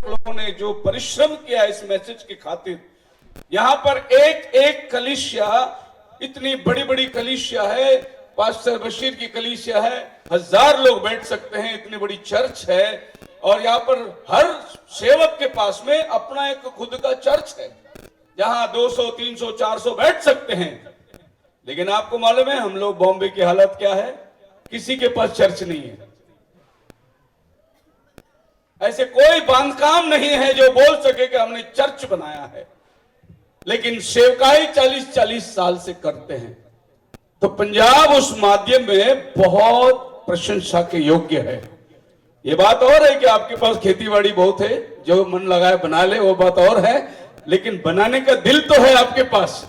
लोगों ने जो परिश्रम किया इस मैसेज की खातिर, यहाँ पर एक एक कलीसिया, इतनी बड़ी बड़ी कलीसिया है, पास्टर बशीर की कलीसिया है, 1000 लोग बैठ सकते हैं, इतनी बड़ी चर्च है। और यहाँ पर हर सेवक के पास में अपना एक खुद का चर्च है, जहां 200, 300, 400 बैठ सकते हैं। लेकिन आपको मालूम है हम लोग बॉम्बे की हालत क्या है? किसी के पास चर्च नहीं है। ऐसे कोई बांधकाम नहीं है जो बोल सके कि हमने चर्च बनाया है, लेकिन सेवकाई 40-40 साल से करते हैं। तो पंजाब उस माध्यम में बहुत प्रशंसा के योग्य है। ये बात और है कि आपके पास खेतीबाड़ी बहुत है, जो मन लगाए बना ले, वो बात और है, लेकिन बनाने का दिल तो है आपके पास।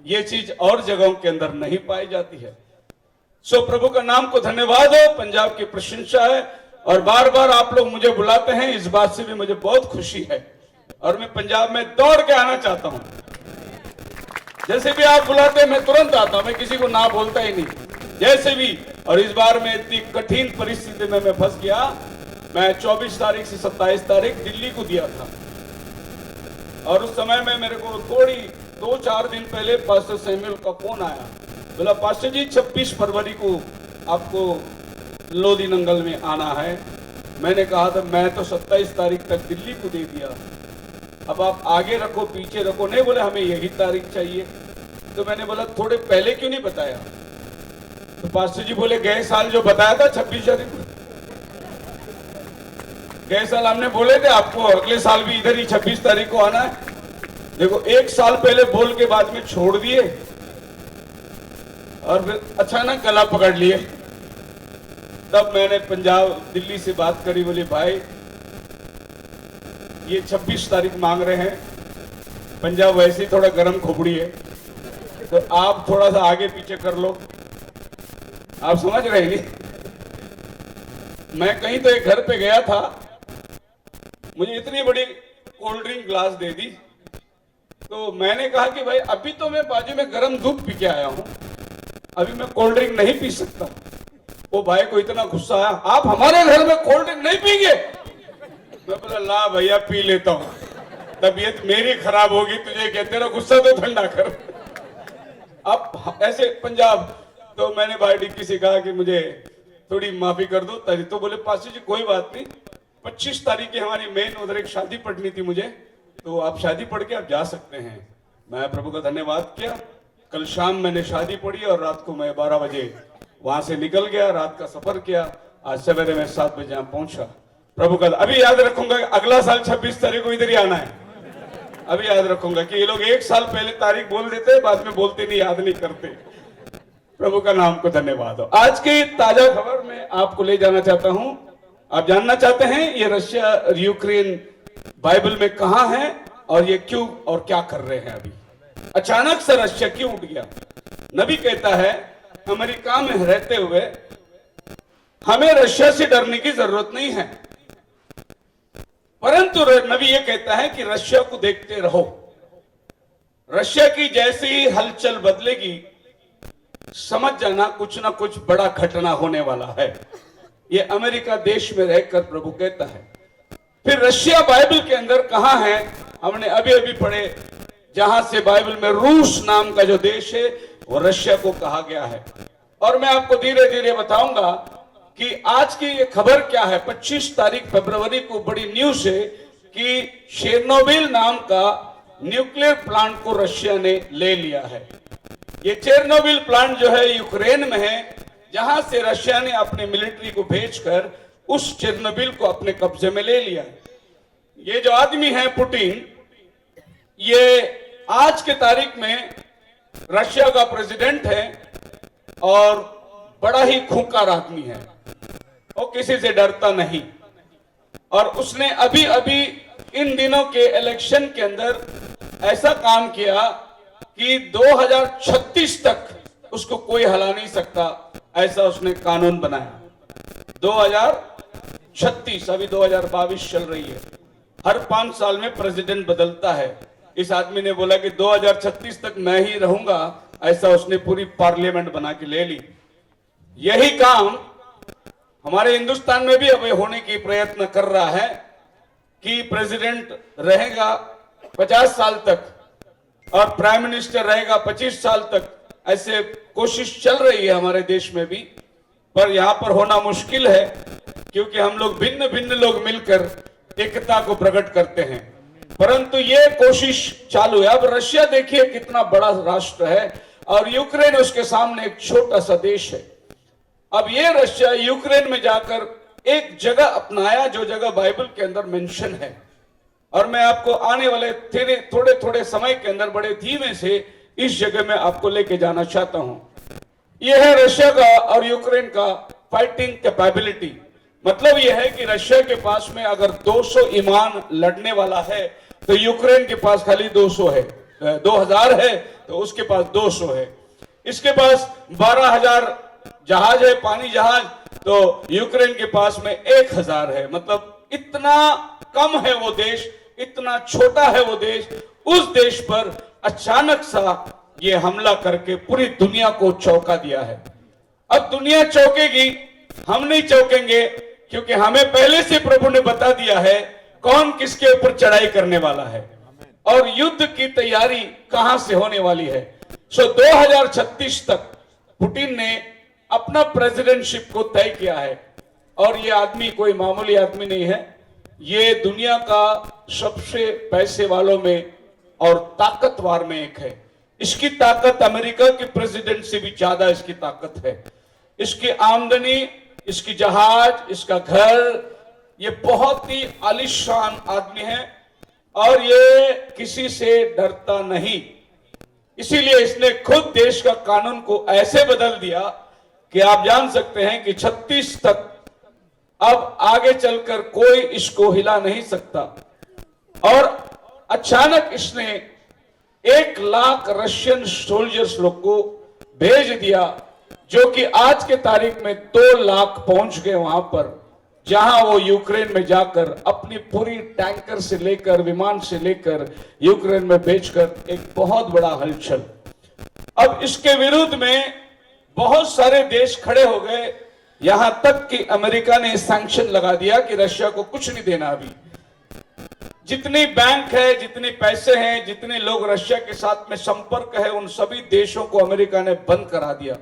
ये चीज और जगहों के अंदर नहीं पाई जाती है। सो प्रभु का नाम को धन्यवाद हो, पंजाब की प्रशंसा है। और बार बार आप लोग मुझे बुलाते हैं, इस बात से भी मुझे बहुत खुशी है। और मैं पंजाब में दौड़ के आना चाहता हूं। जैसे भी आप बुलाते हैं मैं तुरंत आता हूं, मैं किसी को ना बोलता ही नहीं, जैसे भी। और इस बार में इतनी कठिन परिस्थिति में मैं फंस गया। मैं 24 तारीख से 27 तारीख दिल्ली को दिया था, और उस समय में मेरे को थोड़ी 2-4 दिन पहले पास्टर सैमुअल का फोन आया। बोला पास्टर जी 26 फरवरी को आपको लोधी नंगल में आना है। मैंने कहा था मैं तो 27 तारीख तक दिल्ली को दे दिया, अब आप आगे रखो पीछे रखो। नहीं, बोले हमें यही तारीख चाहिए। तो मैंने बोला थोड़े पहले क्यों नहीं बताया? तो पास्टर जी बोले गए साल जो बताया था 26 तारीख को, गए साल हमने बोले थे आपको अगले साल भी इधर ही 26 तारीख को आना है। देखो 1 साल पहले बोल के बाद में छोड़ दिए, और फिर अचानक गला पकड़ लिए। तब मैंने पंजाब दिल्ली से बात करी, बोली भाई ये 26 तारीख मांग रहे हैं, पंजाब वैसे ही थोड़ा गर्म खोपड़ी है, तो आप थोड़ा सा आगे पीछे कर लो। आप समझ रहे नहीं? मैं कहीं तो एक घर पे गया था, मुझे इतनी बड़ी कोल्ड ड्रिंक ग्लास दे दी। तो मैंने कहा कि भाई अभी तो मैं बाजू में गर्म दूध पी के आया हूं, अभी मैं कोल्ड ड्रिंक नहीं पी सकता। वो भाई को इतना गुस्सा आया, आप हमारे घर में कोल्ड ड्रिंक नहीं पीएंगे? मैं बोला ला भैया पी लेता हूं, तबीयत मेरी खराब होगी, तुझे क्या, तेरा गुस्सा तो ठंडा कर। अब ऐसे पंजाब, तो मैंने भाई डिक्की से कहा कि मुझे थोड़ी माफी कर दो। तो बोले पास्टर जी कोई बात नहीं, 25 तारीख की हमारी मेन उधर एक शादी पढ़नी थी मुझे, तो आप शादी पढ़ के आप जा सकते हैं। मैं प्रभु का धन्यवाद किया। कल शाम मैंने शादी पढ़ी और रात को मैं 12 बजे वहां से निकल गया, रात का सफर किया। आज सवेरे मैं 7 बजे यहां पहुंचा। प्रभु का अभी याद रखूंगा, अगला साल 26 तारीख को इधर ही आना है। अभी याद रखूंगा कि ये लोग 1 साल पहले तारीख बोल देते, बाद में बोलते नहीं, याद नहीं करते। प्रभु का नाम को धन्यवाद हो। आज की ताजा खबर में आपको ले जाना चाहता हूं। आप जानना चाहते हैं ये रशिया और यूक्रेन बाइबल में कहां है, और ये क्यों और क्या कर रहे हैं? अभी अचानक से रशिया क्यों उठ गया? नबी कहता है अमेरिका में रहते हुए हमें रशिया से डरने की जरूरत नहीं है, परंतु नबी ये कहता है कि रशिया को देखते रहो। रशिया की जैसे ही हलचल बदलेगी, समझ जाना कुछ ना कुछ बड़ा घटना होने वाला है। ये अमेरिका देश में रहकर प्रभु कहता है। फिर रशिया बाइबल के अंदर कहां है? हमने अभी अभी पढ़े, जहां से बाइबल में रूस नाम का जो देश है वो रशिया को कहा गया है। और मैं आपको धीरे धीरे बताऊंगा कि आज की ये खबर क्या है। 25 तारीख फरवरी को बड़ी न्यूज है कि चेरनोबिल नाम का न्यूक्लियर प्लांट को रशिया ने ले लिया है। ये चेरनोबिल प्लांट जो है यूक्रेन में है, जहां से रशिया ने अपने मिलिट्री को भेजकर उस चेरनोबिल को अपने कब्जे में ले लिया। ये जो आदमी है पुतिन, ये आज के तारीख में रशिया का प्रेसिडेंट है और बड़ा ही खूंखार आदमी है, वो किसी से डरता नहीं। और उसने अभी अभी इन दिनों के इलेक्शन के अंदर ऐसा काम किया कि 2036 तक उसको कोई हरा नहीं सकता, ऐसा उसने कानून बनाया। 2036, अभी 2022 चल रही है, हर 5 साल में प्रेसिडेंट बदलता है। इस आदमी ने बोला कि 2036 तक मैं ही रहूंगा, ऐसा उसने पूरी पार्लियामेंट बना के ले ली। यही काम हमारे हिंदुस्तान में भी अब होने की प्रयत्न कर रहा है। कि प्रेसिडेंट रहेगा 50 साल तक और प्राइम मिनिस्टर रहेगा 25 साल तक, ऐसे कोशिश चल रही है हमारे देश में भी, पर यहां पर होना मुश्किल है क्योंकि हम लोग भिन्न भिन्न लोग मिलकर एकता को प्रकट करते हैं। परंतु ये कोशिश चालू है। अब रशिया देखिए कितना बड़ा राष्ट्र है और यूक्रेन उसके सामने एक छोटा सा देश है। अब ये रशिया यूक्रेन में जाकर एक जगह अपनाया जो जगह बाइबल के अंदर मेंशन है, और मैं आपको आने वाले थोड़े थोड़े समय के अंदर बड़े धीमे से इस जगह में आपको लेके जाना चाहता हूं। यह है रशिया का और यूक्रेन का फाइटिंग कैपेबिलिटी। मतलब यह है कि रशिया के पास में अगर 200 ईमान लड़ने वाला है तो यूक्रेन के पास खाली 200 है, 2000 है तो उसके पास 200 है। इसके पास 12,000 जहाज है, पानी जहाज, तो यूक्रेन के पास में 1000 है। मतलब इतना कम है वो देश, इतना छोटा है वो देश। उस देश पर अचानक सा ये हमला करके पूरी दुनिया को चौंका दिया है। अब दुनिया चौंकेगी, हम नहीं चौंकेंगे, क्योंकि हमें पहले से प्रभु ने बता दिया है कौन किसके ऊपर चढ़ाई करने वाला है और युद्ध की तैयारी कहां से होने वाली है। 2036 तक पुतिन ने अपना प्रेसिडेंटशिप को तय किया है, और ये आदमी कोई मामूली आदमी नहीं है। ये दुनिया का सबसे पैसे वालों में और ताकतवर में एक है। इसकी ताकत अमेरिका के प्रेसिडेंट से भी ज्यादा इसकी ताकत है। इसकी आमदनी, इसकी जहाज, इसका घर, ये बहुत ही आलीशान आदमी है और ये किसी से डरता नहीं। इसीलिए इसने खुद देश का कानून को ऐसे बदल दिया कि आप जान सकते हैं कि 36 तक अब आगे चलकर कोई इसको हिला नहीं सकता। और अचानक इसने 1 लाख रशियन सोल्जर्स लोग को भेज दिया, जो कि आज के तारीख में 2 लाख पहुंच गए वहां पर, जहां वो यूक्रेन में जाकर अपनी पूरी टैंकर से लेकर विमान से लेकर यूक्रेन में भेजकर एक बहुत बड़ा हलचल। अब इसके विरुद्ध में बहुत सारे देश खड़े हो गए, यहां तक कि अमेरिका ने सैंक्शन लगा दिया कि रशिया को कुछ नहीं देना। अभी जितनी बैंक है, जितने पैसे हैं, जितने लोग रशिया के साथ में संपर्क है, उन सभी देशों को अमेरिका ने बंद करा दिया।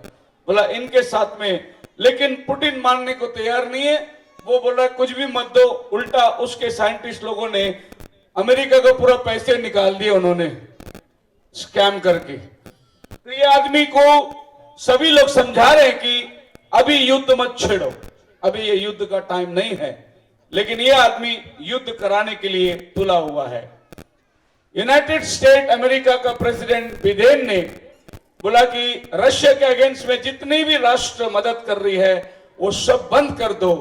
बोला इनके साथ में, लेकिन पुतिन मानने को तैयार नहीं है। वो बोला कुछ भी मत दो। उल्टा उसके साइंटिस्ट लोगों ने अमेरिका का पूरा पैसे निकाल दिए उन्होंने स्कैम करके। तो ये आदमी को सभी लोग समझा रहे हैं कि अभी युद्ध मत छेड़ो, अभी ये युद्ध का टाइम नहीं है। लेकिन ये आदमी युद्ध कराने के लिए तुला हुआ है। यूनाइटेड स्टेट अमेरिका का प्रेसिडेंट बिडेन ने बोला कि रशिया के अगेंस्ट में जितनी भी राष्ट्र मदद कर रही है वो सब बंद कर दो,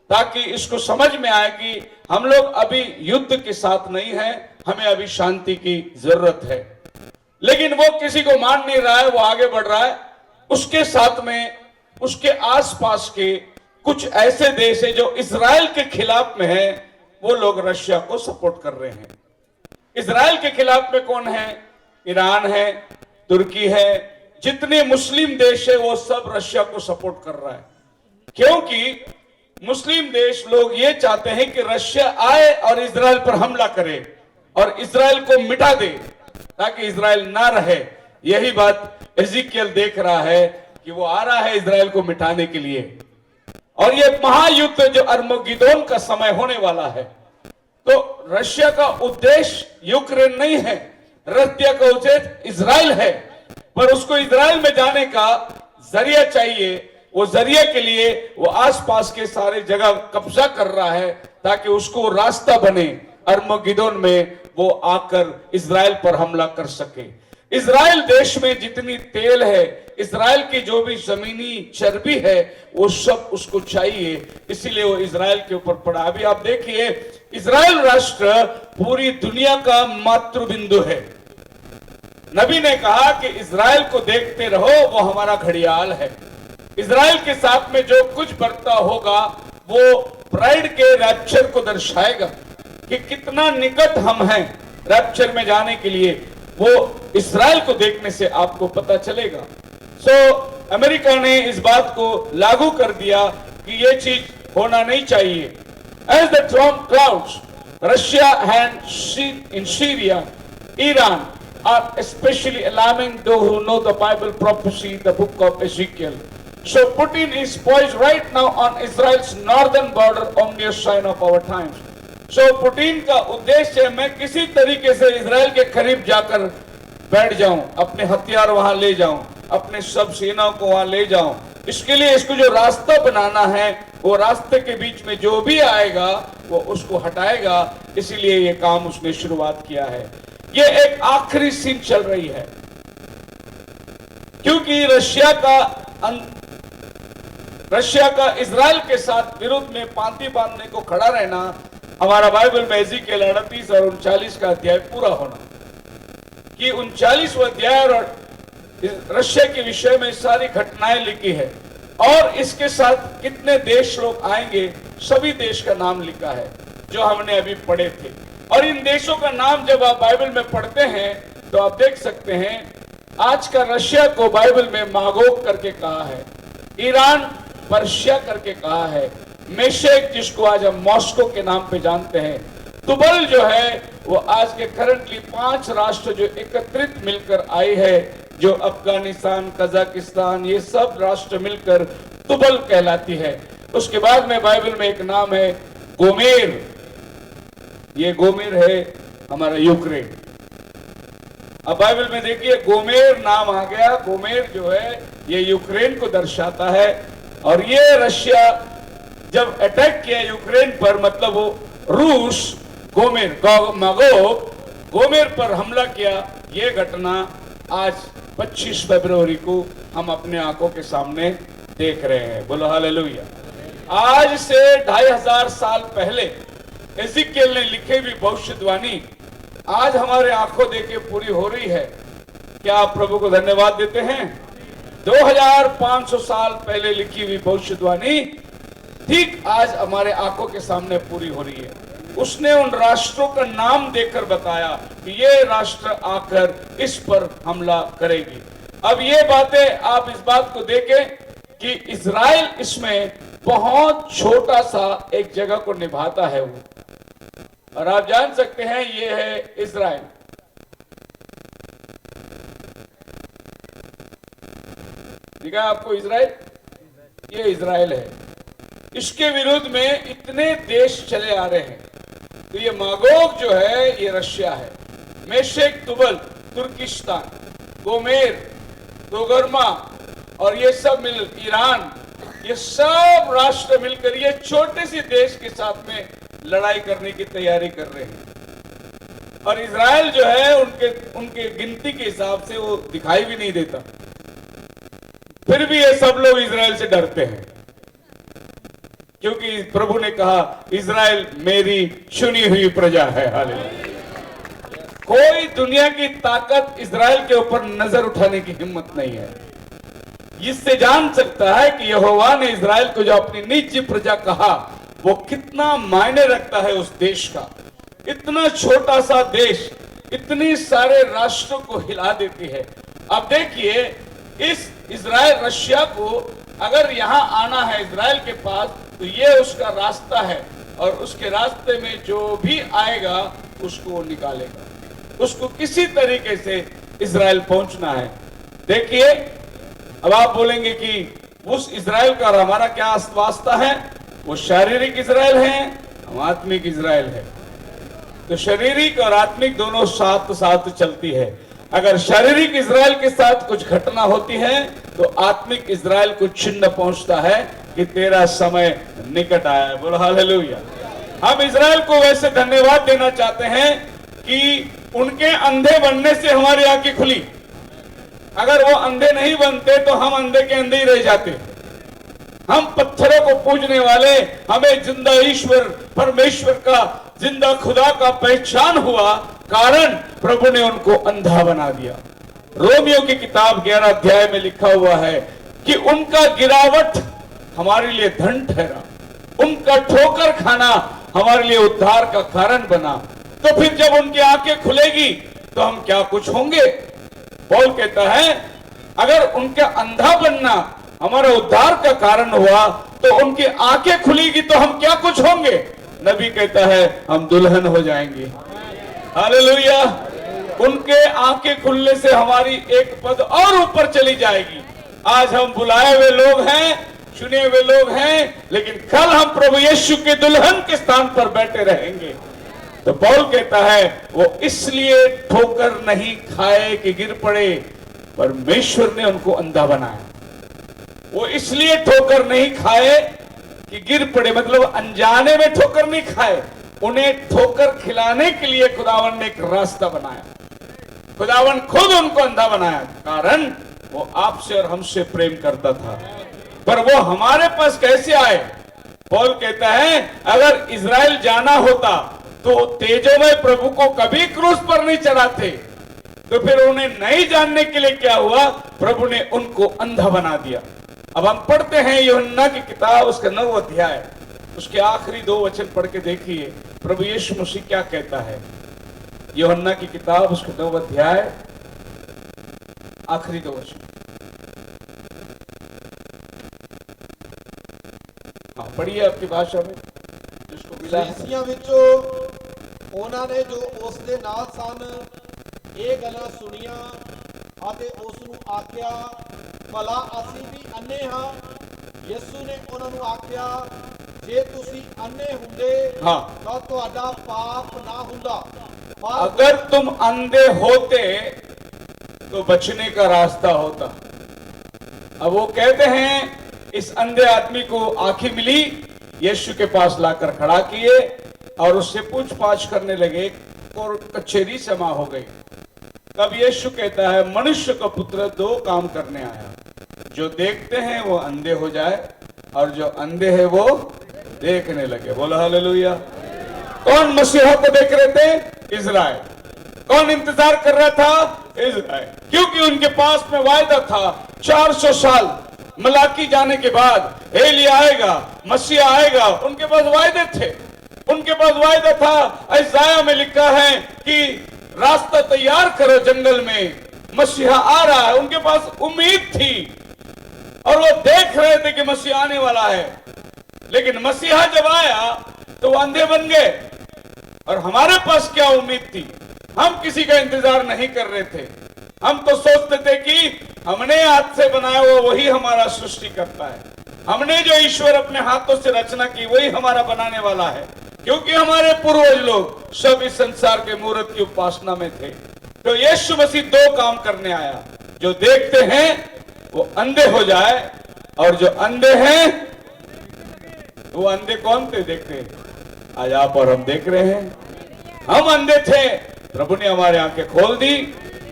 ताकि इसको समझ में आए कि हम लोग अभी युद्ध के साथ नहीं है, हमें अभी शांति की जरूरत है। लेकिन वो किसी को मान नहीं रहा है, वो आगे बढ़ रहा है। उसके साथ में उसके आसपास के कुछ ऐसे देश हैं जो इजराइल के खिलाफ में है, वो लोग रशिया को सपोर्ट कर रहे हैं। इजराइल के खिलाफ में कौन है? ईरान है, तुर्की है, जितने मुस्लिम देश है वो सब रशिया को सपोर्ट कर रहा है। क्योंकि मुस्लिम देश लोग ये चाहते हैं कि रशिया आए और इजराइल पर हमला करे और इजराइल को मिटा दे, ताकि इजराइल ना रहे। यही बात एजिकियल देख रहा है कि वो आ रहा है इजराइल को मिटाने के लिए। और ये महायुद्ध जो अर्मगिदोन का समय होने वाला है, तो रशिया का उद्देश्य यूक्रेन नहीं है, रशिया का उद्देश्य इजराइल है। पर उसको इजराइल में जाने का जरिया चाहिए। वो जरिया के लिए वो आसपास के सारे जगह कब्जा कर रहा है, ताकि उसको रास्ता बने अर्मगिदोन में वो आकर इजराइल पर हमला कर सके। इजराइल देश में जितनी तेल है, इजराइल की जो भी जमीनी चर्बी है, वो सब उसको चाहिए, इसीलिए वो इजराइल के ऊपर पड़ा। अभी आप देखिए, इजराइल राष्ट्र पूरी दुनिया का मातृ बिंदु है। नबी ने कहा कि इजराइल को देखते रहो, वो हमारा घड़ियाल है। इजराइल के साथ में जो कुछ बर्ता होगा वो प्राइड के रैप्चर को दर्शाएगा कि कितना निकट हम हैं रैप्चर में जाने के लिए। वो इजराइल को देखने से आपको पता चलेगा। अमेरिका ने इस बात को लागू कर दिया कि ये चीज होना नहीं चाहिए। As the storm clouds, Russia and in Syria, Iran are especially alarming those who know the Bible prophecy, the book of Ezekiel. So Putin is poised right now on Israel's northern border, omnious sign of our times. So Putin का उद्देश्य है मैं किसी तरीके से Israel के करीब जाकर बैठ जाऊं, अपने हथियार वहां ले जाऊं, अपने सब सेनाओं को वहां ले जाऊं। इसके लिए इसको जो रास्ता बनाना है, वो रास्ते के बीच में जो भी आएगा वो उसको हटाएगा। इसीलिए ये काम उसने शुरुआत किया है। ये एक आखिरी सीन चल रही है, क्योंकि रशिया का इजराइल के साथ विरोध में पांति बांधने को खड़ा रहना, हमारा बाइबल में एजेकिएल 38 और 39 का अध्याय पूरा होना, कि 39वां अध्याय और रशिया के विषय में सारी घटनाएं लिखी है, और इसके साथ कितने देश लोग आएंगे, सभी देश का नाम लिखा है जो हमने अभी पढ़े थे। और इन देशों का नाम जब आप बाइबल में पढ़ते हैं तो आप देख सकते हैं, आज का रशिया को बाइबल में मागोग करके कहा है, ईरान पर्शिया करके कहा है, मेशेक जिसको आज हम मॉस्को के नाम पे जानते हैं, तुबल जो है वो आज के करंटली 5 राष्ट्र जो एकत्रित मिलकर आई है, जो अफगानिस्तान, कजाकिस्तान, ये सब राष्ट्र मिलकर तुबल कहलाती है। उसके बाद में बाइबल में एक नाम है गोमेर, ये गोमेर है हमारा यूक्रेन। अब बाइबल में देखिए गोमेर नाम आ गया, गोमेर जो है ये यूक्रेन को दर्शाता है। और ये रशिया जब अटैक किया यूक्रेन पर, मतलब वो रूस गोमेर गोमेर पर हमला किया, ये घटना आज 25 फरवरी को हम अपने आंखों के सामने देख रहे हैं। बोलो हालेलुया। आज से 2500 साल पहले एजेकिएल ने लिखे हुई भविष्यवाणी आज हमारे आंखों देखे पूरी हो रही है। क्या आप प्रभु को धन्यवाद देते हैं? 2500 साल पहले लिखी हुई भविष्यवाणी ठीक आज हमारे आंखों के सामने पूरी हो रही है। उसने उन राष्ट्रों का नाम देकर बताया कि ये राष्ट्र आकर इस पर हमला करेगी। अब ये बातें, आप इस बात को देखें कि इजराइल इसमें बहुत छोटा सा एक जगह को निभाता है वो, और आप जान सकते हैं ये है इजराइल। दिखा आपको इजराइल? ये इजराइल है। इसके विरुद्ध में इतने देश चले आ रहे हैं। तो ये मागोग जो है ये रशिया है, मेशेक तुबल तुर्किस्तान, गोमेर दोगरमा और ये सब मिल ईरान, ये सब राष्ट्र मिलकर ये छोटे से देश के साथ में लड़ाई करने की तैयारी कर रहे हैं। और इजराइल जो है उनके गिनती के हिसाब से वो दिखाई भी नहीं देता, फिर भी ये सब लोग इजराइल से डरते हैं, क्योंकि प्रभु ने कहा इजराइल मेरी चुनी हुई प्रजा है। हालेलुया। कोई दुनिया की ताकत इजराइल के ऊपर नजर उठाने की हिम्मत नहीं है। इससे जान सकता है कि यहोवा ने इजराइल को जो अपनी निजी प्रजा कहा, वो कितना मायने रखता है उस देश का। इतना छोटा सा देश इतनी सारे राष्ट्रों को हिला देती है। अब देखिए, इस इजराइल रशिया को अगर यहां आना है इजराइल के पास, तो ये उसका रास्ता है, और उसके रास्ते में जो भी आएगा उसको निकालेगा। उसको किसी तरीके से इजराइल पहुंचना है। देखिए, अब आप बोलेंगे कि उस इजराइल का और हमारा क्या वास्ता है? वो शारीरिक इजराइल है, हम आत्मिक इजराइल है। तो शारीरिक और आत्मिक दोनों साथ साथ चलती है। अगर शारीरिक इजराइल के साथ कुछ घटना होती है तो आत्मिक इजराइल को चिन्ह पहुंचता है कि तेरा समय निकट आया है। बोलो हालेलुया। हम इजराइल को वैसे धन्यवाद देना चाहते हैं कि उनके अंधे बनने से हमारी आंखें खुली। अगर वो अंधे नहीं बनते तो हम अंधे के अंधे ही रह जाते। हम पत्थरों को पूजने वाले, हमें जिंदा ईश्वर परमेश्वर का, जिंदा खुदा का पहचान हुआ, कारण प्रभु ने उनको अंधा बना दिया। रोमियो की किताब 11 अध्याय में लिखा हुआ है कि उनका गिरावट हमारे लिए धन ठहरा, उनका ठोकर खाना हमारे लिए उद्धार का कारण बना। तो फिर जब उनकी आंखें खुलेगी तो हम क्या कुछ होंगे? पौल कहता है, अगर उनका अंधा बनना हमारा उद्धार का कारण हुआ तो उनकी आंखें खुलेगी तो हम क्या कुछ होंगे? नबी कहता है हम दुल्हन हो जाएंगे। हालेलुया। उनके आंखें खुलने से हमारी एक पद और ऊपर चली जाएगी। आज हम बुलाए हुए लोग हैं, चुने हुए लोग हैं, लेकिन कल हम प्रभु यीशु के दुल्हन के स्थान पर बैठे रहेंगे। तो पौल कहता है वो इसलिए ठोकर नहीं खाए कि गिर पड़े, परमेश्वर ने उनको अंधा बनाया। वो इसलिए ठोकर नहीं खाए कि गिर पड़े, मतलब अनजाने में ठोकर नहीं खाए, उन्हें ठोकर खिलाने के लिए खुदावन ने एक रास्ता बनाया। खुदावन खुद उनको अंधा बनाया, कारण वो आपसे और हमसे प्रेम करता था। पर वो हमारे पास कैसे आए? पौल कहता है अगर इजराइल जाना होता तो तेजोमय प्रभु को कभी क्रूस पर नहीं चढ़ाते। तो फिर उन्हें नहीं जानने के लिए क्या हुआ? प्रभु ने उनको अंधा बना दिया। अब हम पढ़ते हैं यूहन्ना की किताब, उसका 9 अध्याय, उसके आखिरी 2 वचन पढ़ के देखिए प्रभु यीशु मसीह क्या कहता है। यूहन्ना की किताब, उसका 9 अध्याय, आखिरी 2 वचन। हाँ पढ़िए आपकी भाषा में जिसको मिला है। ਫਰੀਸੀਆਂ ਵਿੱਚੋਂ ਉਹਨਾਂ ਨੇ ਜੋ ਉਸ ਦੇ ਨਾਲ ਸਨ ਇਹ ਗੱਲਾਂ ਸੁਣੀਆਂ ਅਤੇ ਉਸ ਨੂੰ ਆਖਿਆ ਭਲਾ ਅਸੀਂ ਵੀ ਅੰਨੇ ਹਾਂ। ਯਿਸੂ ਨੇ ਉਹਨਾਂ ਨੂੰ ਆਖਿਆ ਜੇ ਤੁਸੀਂ ਅੰਨੇ ਹੁੰਦੇ हाँ, ਤਾਂ ਤੁਹਾਡਾ ਪਾਪ ਨਾ ਹੁੰਦਾ। ਪਰ अगर तुम अंधे होते तो बचने का रास्ता होता। अब वो कहते हैं इस अंधे आदमी को आंखें मिली, यीशु के पास लाकर खड़ा किए और उससे पूछताछ करने लगे और कचहरी समा हो गई। तब यीशु कहता है मनुष्य का पुत्र 2 काम करने आया, जो देखते हैं वो अंधे हो जाए और जो अंधे हैं वो देखने लगे। बोलो हालेलुया। कौन मसीहा को देख रहे थे? इजराइल। कौन इंतजार कर रहा था? इजराइल। क्योंकि उनके पास में वायदा था 400 साल मलाकी जाने के बाद एली आएगा, मसीहा आएगा। उनके पास वायदे थे, उनके पास वायदा था। यशायाह में लिखा है कि रास्ता तैयार करो जंगल में, मसीहा आ रहा है। उनके पास उम्मीद थी और वो देख रहे थे कि मसीहा आने वाला है। लेकिन मसीहा जब आया तो वो अंधे बन गए। और हमारे पास क्या उम्मीद थी? हम किसी का इंतजार नहीं कर रहे थे। हम तो सोचते थे कि हमने हाथ से बनाया हुआ वही हमारा सृष्टि करता है, हमने जो ईश्वर अपने हाथों से रचना की वही हमारा बनाने वाला है। क्योंकि हमारे पूर्वज लोग सब इस संसार के मूर्त की उपासना में थे। तो यीशु मसीह 2 काम करने आया, जो देखते हैं वो अंधे हो जाए और जो अंधे हैं वो अंधे कौन थे? देखते। आज आप और हम देख रहे हैं। हम अंधे थे, प्रभु ने हमारी आंखें खोल दी,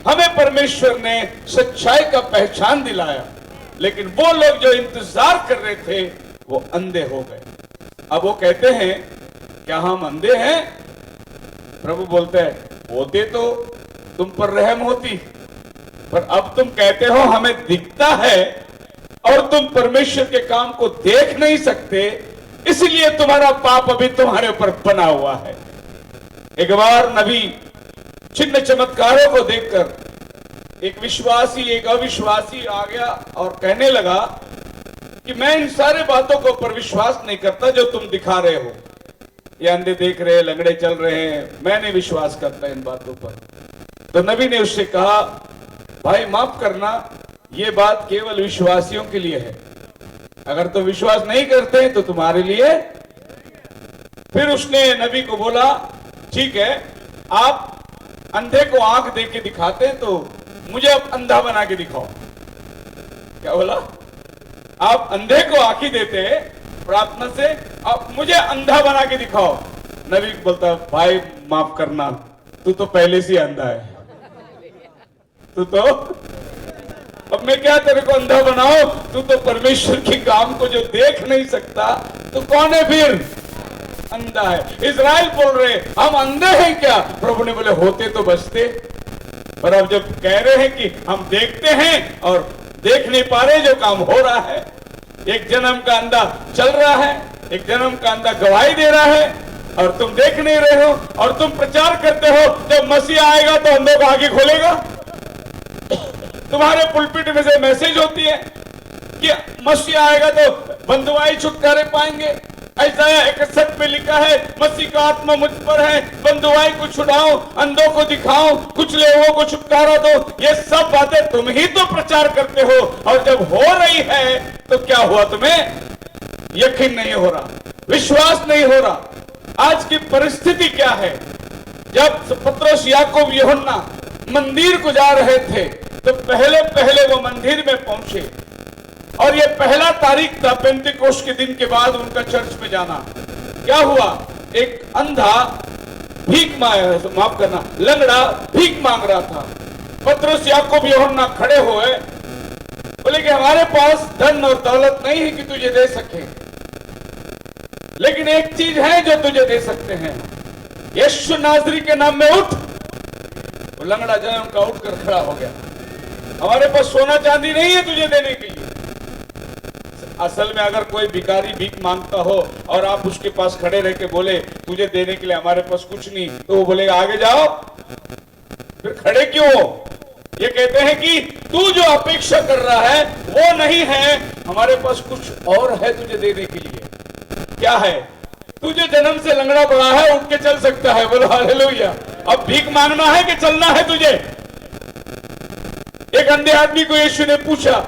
हमें परमेश्वर ने सच्चाई का पहचान दिलाया। लेकिन वो लोग जो इंतजार कर रहे थे वो अंधे हो गए। अब वो कहते हैं क्या हम अंधे हैं? प्रभु बोलते हैं होते तो तुम पर रहम होती, पर अब तुम कहते हो हमें दिखता है और तुम परमेश्वर के काम को देख नहीं सकते, इसलिए तुम्हारा पाप अभी तुम्हारे ऊपर बना हुआ है। एक बार नबी चिन्ह चमत्कारों को देखकर एक विश्वासी एक अविश्वासी आ गया और कहने लगा कि मैं इन सारे बातों को पर विश्वास नहीं करता जो तुम दिखा रहे हो। ये अंधे देख रहे हैं, लंगड़े चल रहे हैं, मैं नहीं विश्वास करता इन बातों पर। तो नबी ने उससे कहा भाई माफ करना, ये बात केवल विश्वासियों के लिए है, अगर तुम विश्वास नहीं करते तो तुम्हारे लिए। फिर उसने नबी को बोला ठीक है, आप अंधे को आंख दे के दिखाते हैं तो मुझे अब अंधा बना के दिखाओ। क्या बोला? आप अंधे को आंखें देते हैं प्रार्थना से, अब मुझे अंधा बना के दिखाओ। नबी बोलता भाई माफ करना, तू तो पहले से अंधा है, तू तो अब मैं क्या तेरे को अंधा बनाओ? तू तो परमेश्वर के काम को जो देख नहीं सकता तो कौन है फिर? अंधा है। इजराइल बोल रहे हम अंधे हैं क्या? प्रभु ने बोले होते तो बचते। पर अब जब कह रहे हैं कि हम देखते हैं और देख नहीं पा रहे जो काम हो रहा है, एक जन्म का अंधा चल रहा है, एक जन्म का अंधा गवाही दे रहा है और तुम देख नहीं रहे हो और तुम प्रचार करते हो जब मसीह आएगा तो अंधों को आगे खोलेगा। तुम्हारे पुलपिट में से मैसेज होती है कि मसीह आएगा तो बंधुआई छुटकारे पाएंगे। यशायाह 61 में लिखा क्या है, मसीह का आत्मा मुझ पर है, बंधुआई को छुड़ाओ, अंधों को दिखाओ, कुचले हुओं को छुटकारा दो। ये सब बातें तुम ही तो प्रचार करते हो, और जब हो रही है तो क्या हुआ, तुम्हें यकीन नहीं हो रहा, विश्वास नहीं हो रहा। आज की परिस्थिति क्या है, जब पतरस, याकूब, यूहन्ना मंदिर को जा रहे थे तो पहले पहले वो मंदिर में पहुंचे, और ये पहला तारीख था पेंटिकोस्ट के दिन के बाद उनका चर्च में जाना। क्या हुआ, एक अंधा माफ करना, लंगड़ा भीख मांग रहा था। पतरस, याकूब, यूहन्ना खड़े हुए, बोले कि हमारे पास धन और दौलत नहीं है कि तुझे दे सके, लेकिन एक चीज है जो तुझे दे सकते हैं, यीशु नासरी के नाम में उठ। वो लंगड़ा जो है उनका उठकर खड़ा हो गया। हमारे पास सोना चांदी नहीं है तुझे देने के लिए। असल में अगर कोई भिखारी भीख मांगता हो और आप उसके पास खड़े रह के बोले तुझे देने के लिए हमारे पास कुछ नहीं, तो वो बोलेगा आगे जाओ, फिर खड़े क्यों हो? ये कहते हैं कि तू जो अपेक्षा कर रहा है वो नहीं है, हमारे पास कुछ और है तुझे देने के लिए। क्या है? तुझे जन्म से लंगड़ा पड़ा है, उठ के चल सकता है, बोलो हालेलुया। अब भीख मांगना है कि चलना है तुझे? एक अंधे आदमी को यीशु ने पूछा,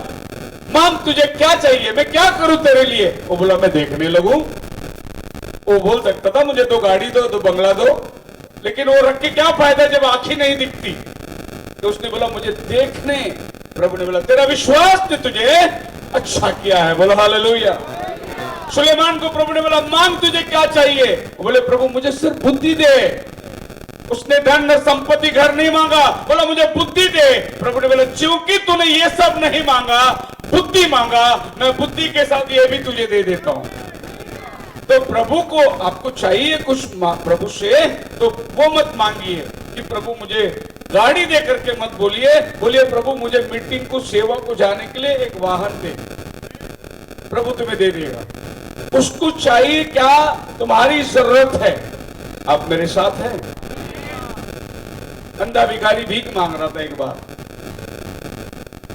मांग तुझे क्या चाहिए, मैं क्या करूं तेरे लिए? वो बोला मैं देखने लगूं। वो बोल सकता था मुझे 2 गाड़ी दो, 2 बंगला दो, लेकिन वो रख के क्या फायदा जब आंखें नहीं दिखती। तो उसने बोला मुझे देखने। प्रभु ने बोला तेरा विश्वास ने तुझे अच्छा किया है, बोलो हालेलुया। सुलेमान को प्रभु ने बोला मांग तुझे क्या चाहिए? वो बोले प्रभु मुझे सिर्फ बुद्धि दे। उसने धन संपत्ति घर नहीं मांगा, बोला मुझे बुद्धि दे। प्रभु ने बोला क्योंकि तूने ये सब नहीं मांगा, बुद्धि मांगा, मैं बुद्धि के साथ ये भी तुझे दे देता हूं। तो प्रभु को आपको चाहिए कुछ प्रभु से, तो वो मत मांगिए कि प्रभु मुझे गाड़ी दे करके मत बोलिए, बोलिए प्रभु मुझे मीटिंग को, सेवा को जाने के लिए एक वाहन दे, प्रभु तुम्हें दे देगा। उसको चाहिए क्या तुम्हारी जरूरत है। आप मेरे साथ हैं? अंधा भिखारी भीख मांग रहा था एक बार,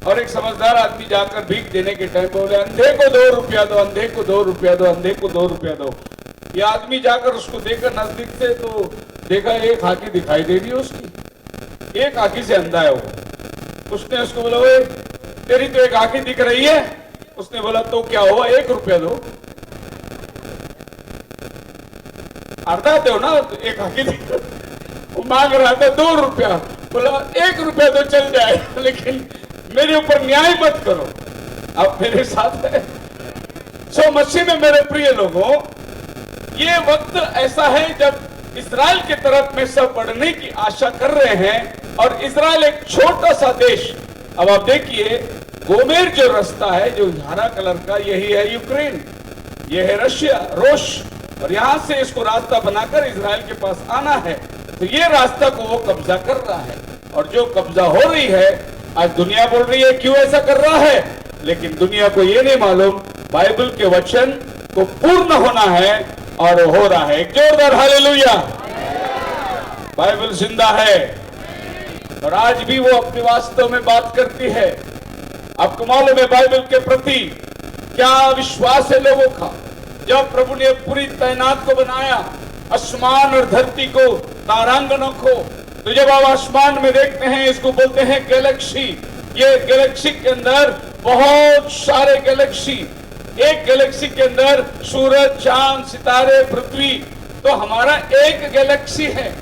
और एक समझदार आदमी जाकर भीख देने के टाइम बोले अंधे को 2 रुपया दो, अंधे को 2 रुपया दो, अंधे को 2 रुपया दो। ये आदमी जाकर उसको देखकर नजदीक से तो देखा एक आंखें दिखाई दे रही है उसकी, एक आंखी से अंधा है वो। उसने उसको बोला ओए तेरी तो एक आंखें दिख रही है। उसने बोला तो क्या हुआ, 1 रुपया दो। अर्धाते हो ना, एक आंखें दिख, वो मांग रहा था 2 रुपया, बोला 1 रुपया तो चल जाए, लेकिन मेरे ऊपर न्याय मत करो। आप मेरे साथ है? सो मसीह में मेरे प्रिय लोगों, ये वक्त ऐसा है जब इजराइल की तरफ में सब बढ़ने की आशा कर रहे हैं, और इजराइल एक छोटा सा देश। अब आप देखिए गोमेर जो रास्ता है जो हरा कलर का, यही है यूक्रेन, ये है रशिया, रूस, और यहां से इसको रास्ता बनाकर इजराइल के पास आना है। तो ये रास्ता को वो कब्जा कर रहा है, और जो कब्जा हो रही है आज दुनिया बोल रही है क्यों ऐसा कर रहा है, लेकिन दुनिया को ये नहीं मालूम बाइबल के वचन को पूर्ण होना है, और हो रहा है। एक जोरदार हालेलुया। बाइबल जिंदा है, और आज भी वो अपने वास्तव में बात करती है। आपको मालूम है बाइबल के प्रति क्या विश्वास है लोगों का। जब प्रभु ने पूरी तैनात को बनाया, आसमान और धरती को, तारांगणों को, तो जब आप आसमान में देखते हैं इसको बोलते हैं गैलेक्सी। ये गैलेक्सी के अंदर बहुत सारे गैलेक्सी, एक गैलेक्सी के अंदर सूरज, चांद, सितारे, पृथ्वी, तो हमारा एक गैलेक्सी है।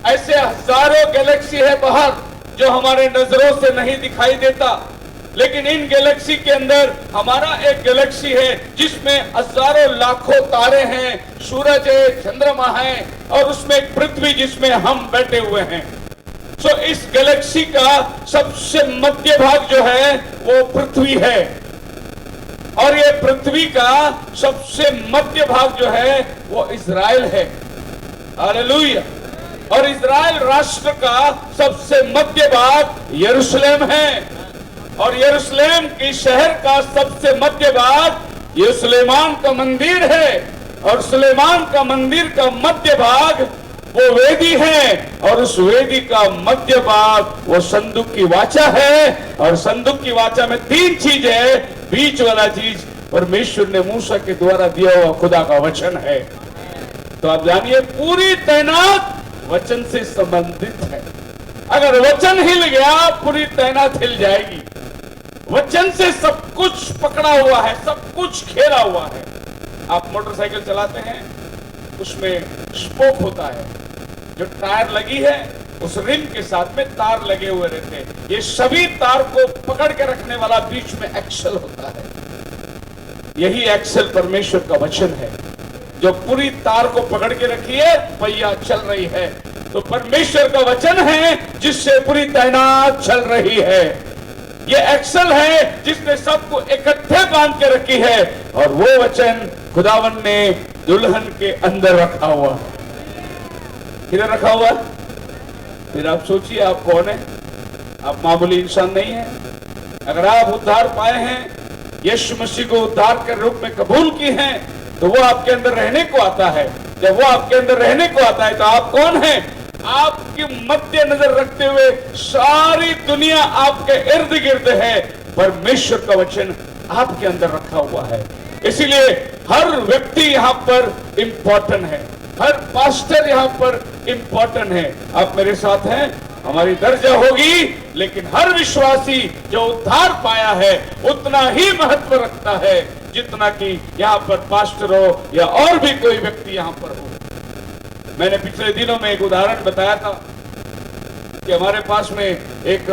ऐसे हजारों गैलेक्सी है बाहर जो हमारे नजरों से नहीं दिखाई देता, लेकिन इन गैलेक्सी के अंदर हमारा एक गैलेक्सी है जिसमें हजारों लाखों तारे हैं, सूरज है, चंद्रमा है, और उसमें एक पृथ्वी जिसमें हम बैठे हुए हैं। सो इस गैलेक्सी का सबसे मध्य भाग जो है वो पृथ्वी है, और ये पृथ्वी का सबसे मध्य भाग जो है वो इजराइल है। हालेलुया। और इजराइल राष्ट्र का सबसे मध्य भाग यरूशलेम है, और यरूशलेम के शहर का सबसे मध्य भाग ये सुलेमान का मंदिर है, और सुलेमान का मंदिर का मध्य भाग वो वेदी है, और उस वेदी का मध्य भाग वो संदूक की वाचा है, और संदूक की वाचा में 3 चीज है। बीच वाला चीज परमेश्वर ने मूसा के द्वारा दिया हुआ खुदा का वचन है। तो आप जानिए पूरी तैनात वचन से संबंधित है। अगर वचन हिल गया पूरी तैनात हिल जाएगी। वचन से सब कुछ पकड़ा हुआ है, सब कुछ घेरा हुआ है। आप मोटरसाइकिल चलाते हैं, उसमें स्पोक होता है, जो टायर लगी है उस रिम के साथ में तार लगे हुए रहते हैं। ये सभी तार को पकड़ के रखने वाला बीच में एक्सल होता है। यही एक्सल परमेश्वर का वचन है, जो पूरी तार को पकड़ के रखी है, पहिया चल रही है। तो परमेश्वर का वचन है जिससे पूरी तैनात चल रही है। ये एक्सल है जिसने सबको इकट्ठे बांध के रखी है, और वो वचन खुदावन ने दुल्हन के अंदर रखा हुआ है। किधर रखा हुआ? फिर आप सोचिए, आप कौन है? आप मामूली इंसान नहीं है। अगर आप उद्धार पाए हैं, यीशु मसीह को उद्धार के रूप में कबूल की हैं, तो वो आपके अंदर रहने को आता है। जब वो आपके अंदर रहने को आता है तो आप कौन हैं? आपके मध्य नजर रखते हुए सारी दुनिया आपके इर्द गिर्द है। परमेश्वर का वचन आपके अंदर रखा हुआ है। इसीलिए हर व्यक्ति यहाँ पर इंपॉर्टेंट है, हर पास्टर यहाँ पर इंपॉर्टेंट है। आप मेरे साथ हैं? हमारी दर्जा होगी, लेकिन हर विश्वासी जो उद्धार पाया है उतना ही महत्व रखता है जितना कि यहाँ पर पास्टर हो या और भी कोई व्यक्ति यहाँ पर हो। मैंने पिछले दिनों में एक उदाहरण बताया था कि हमारे पास में एक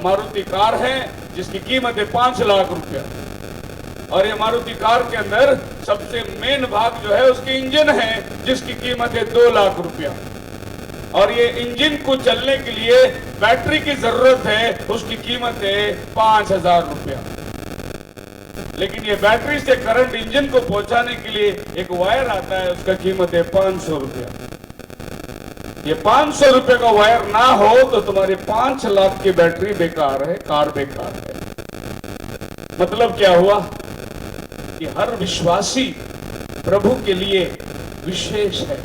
मारुति कार है जिसकी कीमत है 5 लाख रुपया, और ये मारुति कार के अंदर सबसे मेन भाग जो है उसकी इंजन है जिसकी कीमत है 2 लाख रुपया, और ये इंजन को चलने के लिए बैटरी की जरूरत है, उसकी कीमत है 5,000 रुपया। लेकिन ये बैटरी से करंट इंजन को पहुंचाने के लिए एक वायर आता है, उसका कीमत है 500 रुपया। ये 500 रुपए का वायर ना हो तो तुम्हारी 5 लाख की बैटरी बेकार है, कार बेकार है। मतलब क्या हुआ कि हर विश्वासी प्रभु के लिए विशेष है।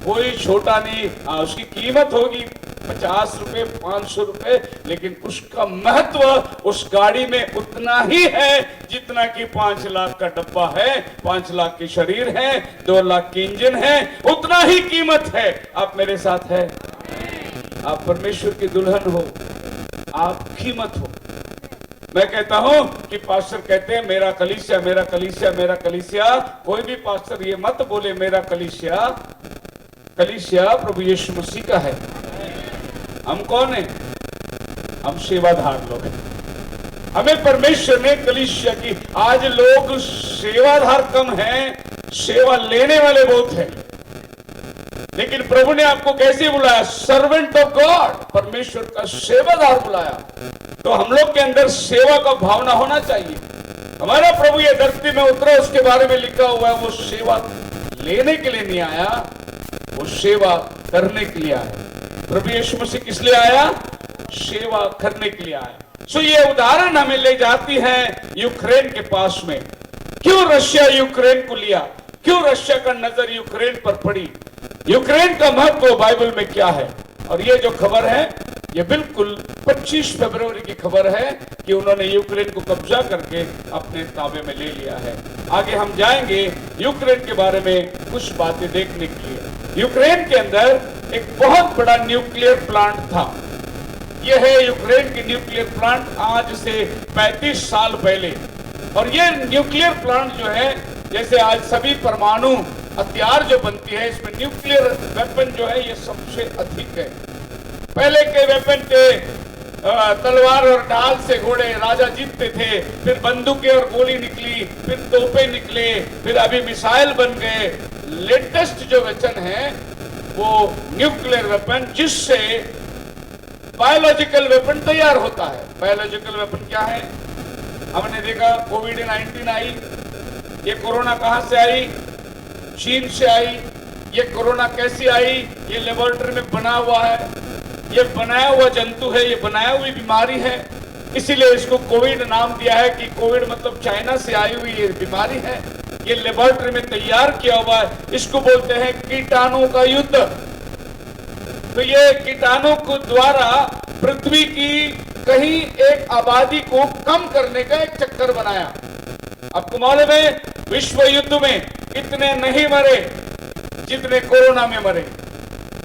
कोई छोटा नहीं। उसकी कीमत होगी 50 रुपए, 500 रुपए, लेकिन उसका महत्व उस गाड़ी में उतना ही है जितना कि 5 लाख का डब्बा है, 5 लाख की शरीर है, 2 लाख की इंजन है, उतना ही कीमत है। आप मेरे साथ है? आप परमेश्वर की दुल्हन हो, आप कीमत हो। मैं कहता हूं कि पास्टर कहते हैं मेरा कलीसिया, मेरा कलीसिया, मेरा कलीसिया। कोई भी पास्टर ये मत बोले मेरा कलीसिया। कलीसिया प्रभु यीशु मसीह का है। हम कौन है? हम सेवादार लोग हैं। हमें परमेश्वर ने कलीसिया की, आज लोग सेवादार कम हैं, सेवा लेने वाले बहुत हैं। लेकिन प्रभु ने आपको कैसे बुलाया? सर्वेंट ऑफ गॉड, परमेश्वर का सेवादार बुलाया। तो हम लोग के अंदर सेवा का भावना होना चाहिए। हमारा प्रभु ये धरती में उतरा, उसके बारे में लिखा हुआ है वो सेवा लेने के लिए नहीं आया, वो सेवा करने के लिए आया। प्रभु यीशु मसीह किस लिए आया? सेवा करने के लिए आया। सो ये उदाहरण हमें ले जाती है यूक्रेन के पास में। क्यों रशिया यूक्रेन को लिया? क्यों रशिया का नजर यूक्रेन पर पड़ी? यूक्रेन का महत्व बाइबल में क्या है? और ये जो खबर है ये बिल्कुल 25 फरवरी की खबर है कि उन्होंने यूक्रेन को कब्जा करके अपने ताबे में ले लिया है। आगे हम जाएंगे यूक्रेन के बारे में कुछ बातें देखने के लिए। यूक्रेन के अंदर एक बहुत बड़ा न्यूक्लियर प्लांट था। यह है यूक्रेन की न्यूक्लियर प्लांट आज से 35 साल पहले। और यह न्यूक्लियर प्लांट जो है, जैसे आज सभी परमाणु हथियार जो बनती है, इसमें न्यूक्लियर वेपन जो है ये सबसे अधिक है। पहले के वेपन थे तलवार और ढाल से घोड़े, राजा जीतते थे, फिर बंदूकें और गोली निकली, फिर तोपे निकले, फिर अभी मिसाइल बन गए। लेटेस्ट जो वेपन है वो न्यूक्लियर वेपन, जिससे बायोलॉजिकल वेपन तैयार होता है। बायोलॉजिकल वेपन क्या है? हमने देखा कोविड-19 आई। ये कोरोना कहां से आई? चीन से आई। ये कोरोना कैसी आई? ये लेबोरेटरी में बना हुआ है, ये बनाया हुआ जंतु है, ये बनाया हुई बीमारी है, इसीलिए इसको कोविड नाम दिया है कि कोविड मतलब चाइना से आई हुई ये बीमारी है। ये लेबोरेटरी में तैयार किया हुआ है। इसको बोलते हैं कीटाणु का युद्ध। तो ये कीटाणु को द्वारा पृथ्वी की कहीं एक आबादी को कम करने का एक चक्कर बनाया। आपको मालूम है विश्व युद्ध में कितने नहीं मरे, जितने कोरोना में मरे।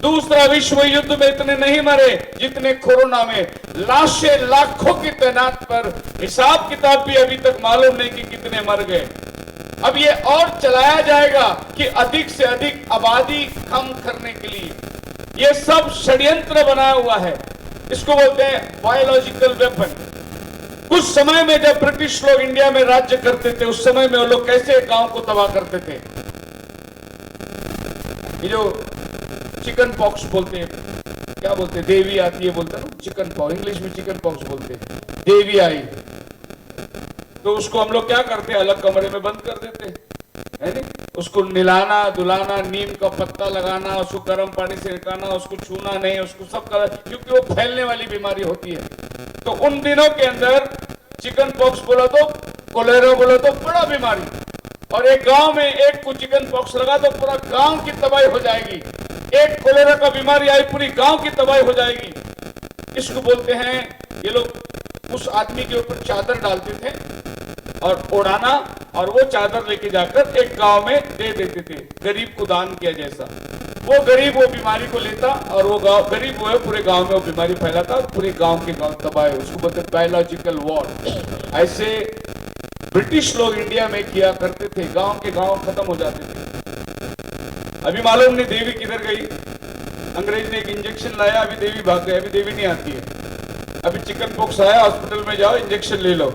दूसरा विश्व युद्ध में इतने नहीं मरे जितने कोरोना में। लाशें लाखों की तैनात पर हिसाब किताब भी अभी तक मालूम नहीं कि कितने मर गए। अब ये और चलाया जाएगा कि अधिक से अधिक आबादी कम करने के लिए। ये सब षड्यंत्र बना हुआ है। इसको बोलते हैं बायोलॉजिकल वेपन। कुछ समय में जब ब्रिटिश लोग इंडिया में राज्य करते थे, उस समय में वो लोग कैसे गांव को तबाह करते थे। ये जो चिकन पॉक्स बोलते हैं, क्या बोलते हैं, देवी आती है बोलते हैं, चिकन पॉक्स, इंग्लिश में चिकन पॉक्स बोलते हैं। देवी आई तो उसको हम लोग क्या करते हैं, अलग कमरे में बंद कर देते है नहीं। उसको निलाना धुलाना, नीम का पत्ता लगाना, उसको गर्म पानी से निकालना, उसको छूना नहीं, उसको सब कर, क्योंकि वो फैलने वाली बीमारी होती है। तो उन दिनों के अंदर चिकन पॉक्स बोला तो, कोलेरा बोला तो बड़ा बीमारी, और एक गांव में एक को चिकन पॉक्स लगा तो पूरा गांव की तबाही हो जाएगी। एक कोलेरा का बीमारी आई, पूरी गांव की तबाही हो जाएगी। इसको बोलते हैं, ये लोग उस आदमी के ऊपर चादर डालते थे और उड़ाना, और वो चादर लेके जाकर एक गांव में दे देते थे, गरीब को दान किया जैसा। वो गरीब वो बीमारी को लेता और वो गांव गरीब वो है पूरे गांव में वो बीमारी फैलाता, पूरे गांव के गांव तबाह। उसको बोलते बायोलॉजिकल वॉर। ऐसे ब्रिटिश लोग इंडिया में किया करते थे, गांव के गांव खत्म हो जाते थे। अभी मालूम नहीं देवी किधर गई। अंग्रेज ने एक इंजेक्शन लाया, अभी देवी भाग गई, अभी देवी नहीं आती है। अभी चिकन पॉक्स आया, हॉस्पिटल में जाओ इंजेक्शन ले लो।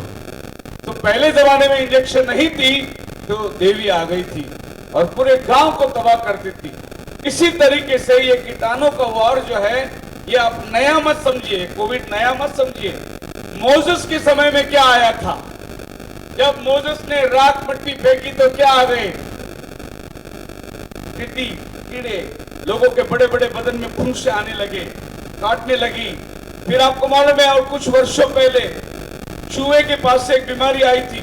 तो पहले जमाने में इंजेक्शन नहीं थी तो देवी आ गई थी और पूरे गांव को तबाह करती थी। इसी तरीके से ये कीटाणु का वार जो है, ये आप नया मत समझिए, कोविड नया मत समझिए। मोसेस के समय में क्या आया था, जब मोसेस ने राख मट्टी फेंकी तो क्या आ गए, टिड्डी कीड़े, लोगों के बड़े बड़े बदन में फुंसी आने लगे, काटने लगी। फिर आपको मालूम है, और कुछ वर्षों पहले चूहे के पास से एक बीमारी आई थी,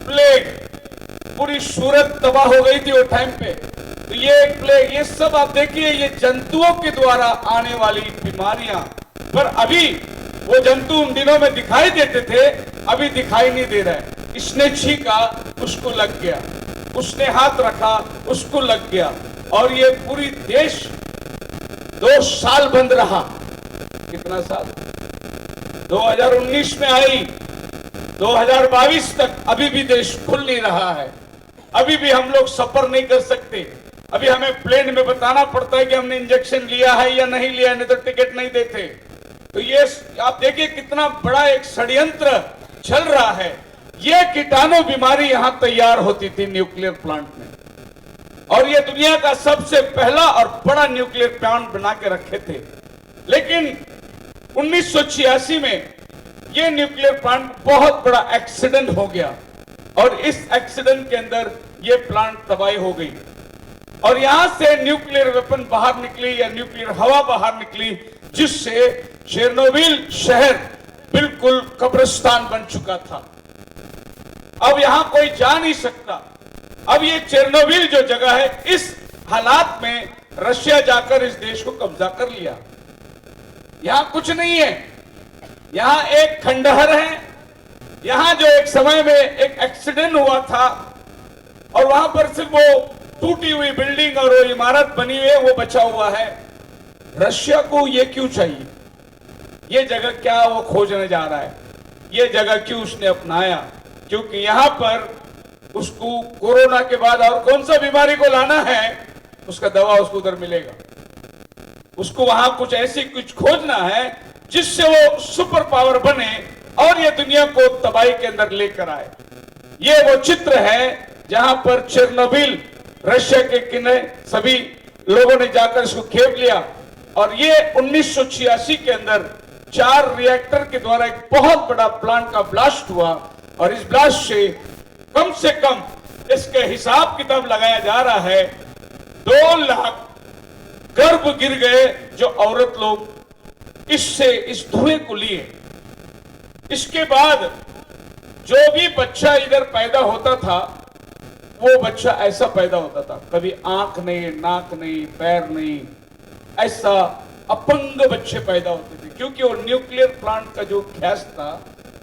प्लेग। पूरी सूरत तबाह हो गई थी वो टाइम पे। तो ये एक प्लेग, ये सब आप देखिए, ये जंतुओं के द्वारा आने वाली बीमारियां। पर अभी वो जंतु उन दिनों में दिखाई देते थे, अभी दिखाई नहीं दे रहा है। इसने छींका, उसको लग गया, उसने हाथ रखा, उसको लग गया, और ये पूरी देश 2 साल बंद रहा। कितना साल, 2019 में आई, 2022 तक अभी भी देश खुल नहीं रहा है। अभी भी हम लोग सफर नहीं कर सकते। अभी हमें प्लेन में बताना पड़ता है कि हमने इंजेक्शन लिया है या नहीं लिया, नहीं तो टिकट नहीं देते। तो ये आप देखिए कितना बड़ा एक षड्यंत्र चल रहा है। ये कीटाणु बीमारी यहां तैयार होती थी न्यूक्लियर प्लांट में, और ये दुनिया का सबसे पहला और बड़ा न्यूक्लियर प्लांट बना के रखे थे। लेकिन 1986 में ये न्यूक्लियर प्लांट बहुत बड़ा एक्सीडेंट हो गया, और इस एक्सीडेंट के अंदर ये प्लांट तबाही हो गई, और यहां से न्यूक्लियर वेपन बाहर निकली, या न्यूक्लियर हवा बाहर निकली, जिससे चेरनोबिल शहर बिल्कुल कब्रिस्तान बन चुका था। अब यहां कोई जा नहीं सकता। अब ये चेरनोबिल जो जगह है, इस हालात में रशिया जाकर इस देश को कब्जा कर लिया। यहां कुछ नहीं है, यहां एक खंडहर है। यहां जो एक समय में एक एक्सीडेंट हुआ था, और वहां पर सिर्फ वो टूटी हुई बिल्डिंग और वो इमारत बनी हुई है, वो बचा हुआ है। रशिया को ये क्यों चाहिए, ये जगह क्या वो खोजने जा रहा है, ये जगह क्यों उसने अपनाया? क्योंकि यहां पर उसको कोरोना के बाद और कौन सा बीमारी को लाना है, उसका दवा उसको उधर मिलेगा। उसको वहां कुछ ऐसी कुछ खोजना है जिससे वो सुपर पावर बने और ये दुनिया को तबाही के अंदर लेकर आए। ये वो चित्र है जहां पर चेरनोबिल, रशिया के किनारे सभी लोगों ने जाकर इसको खेप लिया, और ये 1986 के अंदर 4 रिएक्टर के द्वारा एक बहुत बड़ा प्लांट का ब्लास्ट हुआ, और इस ब्लास्ट से कम इसके हिसाब किताब लगाया जा रहा है 2 लाख गर्भ गिर गए, जो औरत लोग इससे इस धुएं को लिए। इसके बाद जो भी बच्चा इधर पैदा होता था, वो बच्चा ऐसा पैदा होता था, कभी आंख नहीं, नाक नहीं, पैर नहीं, ऐसा अपंग बच्चे पैदा होते थे। क्योंकि वो न्यूक्लियर प्लांट का जो गैस था,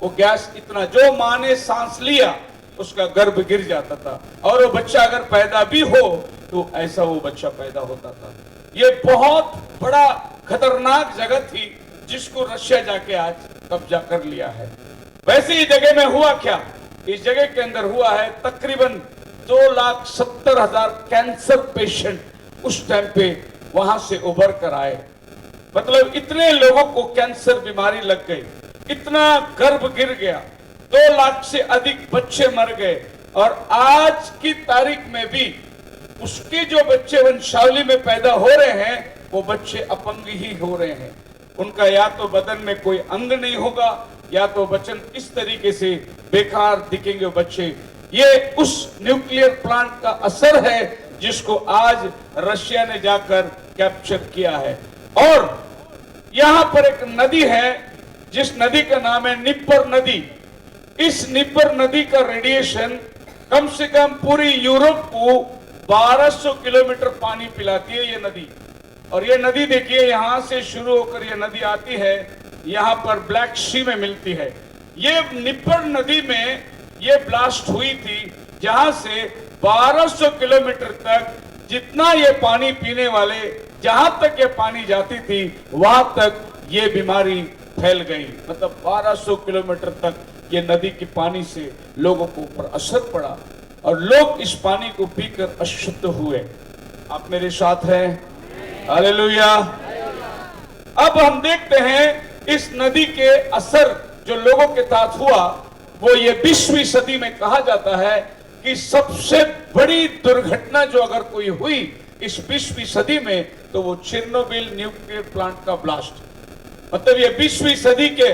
वो गैस इतना, जो माँ ने सांस लिया उसका गर्भ गिर जाता था, और वो बच्चा अगर पैदा भी हो तो ऐसा वो बच्चा पैदा होता था। ये बहुत बड़ा खतरनाक जगह थी जिसको रशिया जाके आज कब्जा कर लिया है। वैसे ही जगह में हुआ क्या, इस जगह के अंदर हुआ है तकरीबन 2,70,000 कैंसर पेशेंट उस टाइम पे वहां से उभर कर आए। मतलब इतने लोगों को कैंसर बीमारी लग गई, इतना गर्भ गिर गया, 2 लाख से अधिक बच्चे मर गए। और आज की तारीख में भी उसके जो बच्चे वंशावली में पैदा हो रहे हैं वो बच्चे अपंग ही हो रहे हैं। उनका या तो बदन में कोई अंग नहीं होगा या तो बच्चन इस तरीके से बेकार दिखेंगे बच्चे। ये उस न्यूक्लियर प्लांट का असर है जिसको आज रशिया ने जाकर कैप्चर किया है। और यहां पर एक नदी है जिस नदी का नाम है निपर नदी। इस निपर नदी का रेडिएशन कम से कम पूरी यूरोप को 1200 किलोमीटर पानी पिलाती है ये नदी। और ये नदी देखिए यहां से शुरू होकर ये नदी आती है, यहां पर ब्लैक सी में मिलती है। ये निपर नदी में ये ब्लास्ट हुई थी जहां से 1200 किलोमीटर तक जितना ये पानी पीने वाले जहां तक ये पानी जाती थी वहां तक ये बीमारी फैल गई। मतलब 1200 किलोमीटर तक ये नदी के पानी से लोगों को ऊपर असर पड़ा और लोग इस पानी को पीकर अशुद्ध हुए। आप मेरे साथ हैं? हालेलुया। अब हम देखते हैं इस नदी के असर जो लोगों के साथ हुआ वो ये 20वीं सदी में कहा जाता है कि सबसे बड़ी दुर्घटना जो अगर कोई हुई इस 20वीं सदी में तो वो चेर्नोबिल न्यूक्लियर प्लांट का ब्लास्ट। मतलब ये 20वीं सदी के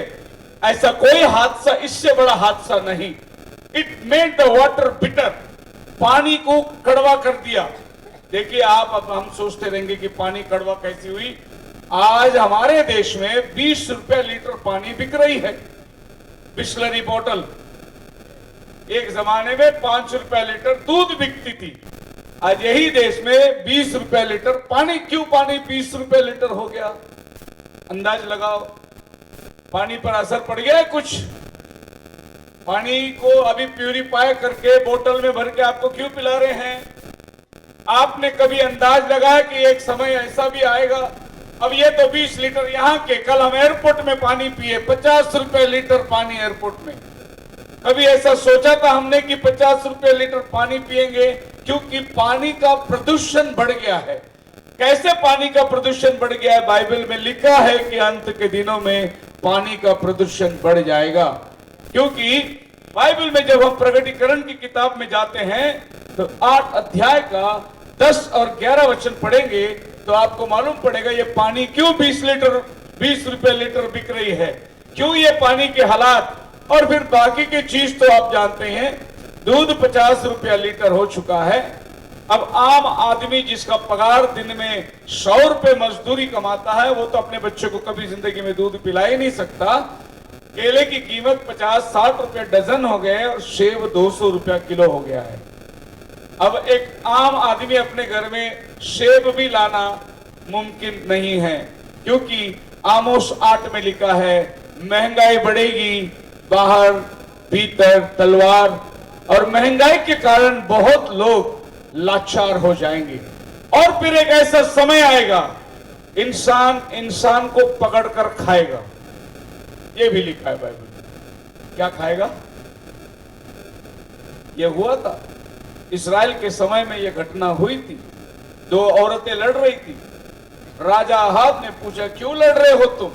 ऐसा कोई हादसा, इससे बड़ा हादसा नहीं। It made the water bitter, पानी को कड़वा कर दिया। देखिए आप, अब हम सोचते रहेंगे कि पानी कड़वा कैसी हुई। आज हमारे देश में 20 रुपए लीटर पानी बिक रही है, बिस्लरी बोतल। एक जमाने में 5 रुपए लीटर दूध बिकती थी, आज यही देश में 20 रुपए लीटर पानी। क्यों पानी 20 रुपए लीटर हो गया? अंदाज लगाओ, पानी पर असर पड़ गया है कुछ? पानी को अभी प्यूरिफाई करके बोतल में भर के आपको क्यों पिला रहे हैं? आपने कभी अंदाज लगाया कि एक समय ऐसा भी आएगा? अब ये तो 20 लीटर यहाँ के, कल हम एयरपोर्ट में पानी पिए 50 रुपए लीटर पानी एयरपोर्ट में। कभी ऐसा सोचा था हमने कि 50 रुपए लीटर पानी पिएंगे? क्योंकि पानी का प्रदूषण बढ़ गया है। कैसे पानी का प्रदूषण बढ़ गया है? बाइबल में लिखा है कि अंत के दिनों में पानी का प्रदूषण बढ़ जाएगा। क्योंकि बाइबल में जब हम प्रकटीकरण की किताब में जाते हैं तो 8 अध्याय का 10 और 11 वचन पढ़ेंगे तो आपको मालूम पड़ेगा ये पानी क्यों 20 रुपए लीटर बिक रही है, क्यों ये पानी के हालात। और फिर बाकी की चीज तो आप जानते हैं, दूध 50 रुपया लीटर हो चुका है। अब आम आदमी जिसका पगार दिन में 100 रुपए मजदूरी कमाता है वो तो अपने बच्चे को कभी जिंदगी में दूध पिला ही नहीं सकता। केले की कीमत 50-60 रुपए डजन हो गए और सेब 200 रुपया किलो हो गया है। अब एक आम आदमी अपने घर में सेब भी लाना मुमकिन नहीं है, क्योंकि आमोस 8 में लिखा है महंगाई बढ़ेगी, बाहर भीतर तलवार। और महंगाई के कारण बहुत लोग लाचार हो जाएंगे। और फिर एक ऐसा समय आएगा इंसान इंसान को पकड़कर खाएगा। ये भी लिखा है बाइबल में। क्या खाएगा? ये हुआ था इस्राएल के समय में, ये घटना हुई थी। 2 औरतें लड़ रही थी। राजा अहाब ने पूछा क्यों लड़ रहे हो तुम?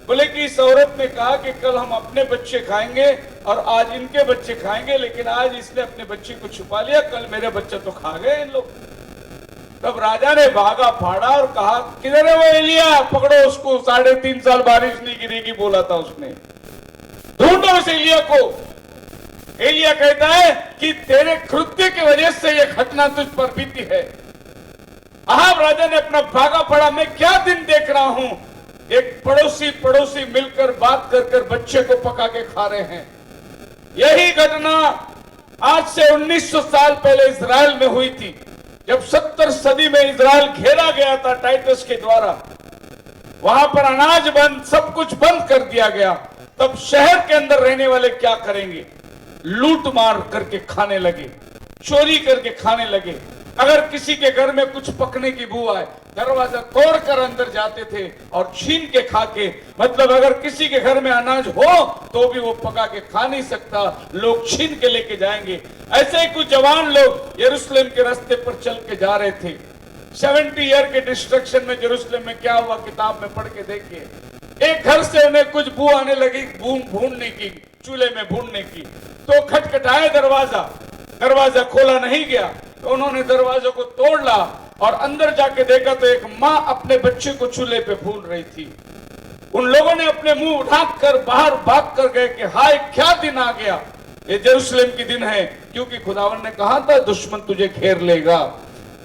बोले कि इस औरत ने कहा कि कल हम अपने बच्चे खाएंगे और आज इनके बच्चे खाएंगे, लेकिन आज इसने अपने बच्चे को छुपा लिया, कल मेरे बच्चे तो खा गए इन लोग। तब राजा ने भागा फाड़ा और कहा किधर है वो एलिया, पकड़ो उसको, 3.5 साल बारिश नहीं गिरेगी बोला था उसने, ढूंढो उस एलिया को। एलिया कहता है कि तेरे कृत्य की वजह से ये घटना तुझ पर बीती है। अहाब राजा ने अपना भागा पड़ा, मैं क्या दिन देख रहा हूं, एक पड़ोसी मिलकर बात कर बच्चे को पका के खा रहे हैं। यही घटना आज से 1900 साल पहले इजराइल में हुई थी, जब 70 सदी में इजराइल घेरा गया था टाइटस के द्वारा। वहां पर अनाज बंद, सब कुछ बंद कर दिया गया। तब शहर के अंदर रहने वाले क्या करेंगे? लूट मार करके खाने लगे, चोरी करके खाने लगे, अगर किसी के घर में कुछ पकने की बू आए, दरवाजा तोड़कर अंदर जाते थे और छीन के खा के, मतलब अगर किसी के घर में अनाज हो तो भी वो पका के खा नहीं सकता, लोग छीन के लेके जाएंगे। ऐसे ही कुछ जवान लोग यरूशलेम के रास्ते पर चल के जा रहे थे। 70 ईयर के डिस्ट्रक्शन में यरूशलेम में क्या हुआ, किताब में पढ़ के देखिए। एक घर से उन्हें कुछ बू आने लगी, भूनने की, चूल्हे में भूनने की, तो खटखटाया दरवाजा, दरवाजा खोला नहीं गया, तो उन्होंने दरवाजे को तोड़ ला और अंदर जाके देखा तो एक माँ अपने बच्चे को चूल्हे पे भून रही थी। उन लोगों ने अपने मुंह उठाकर बाहर भाग कर गए कि हाय क्या दिन आ गया, ये यरूशलेम की दिन है, क्योंकि खुदावन ने कहा था दुश्मन तुझे घेर लेगा।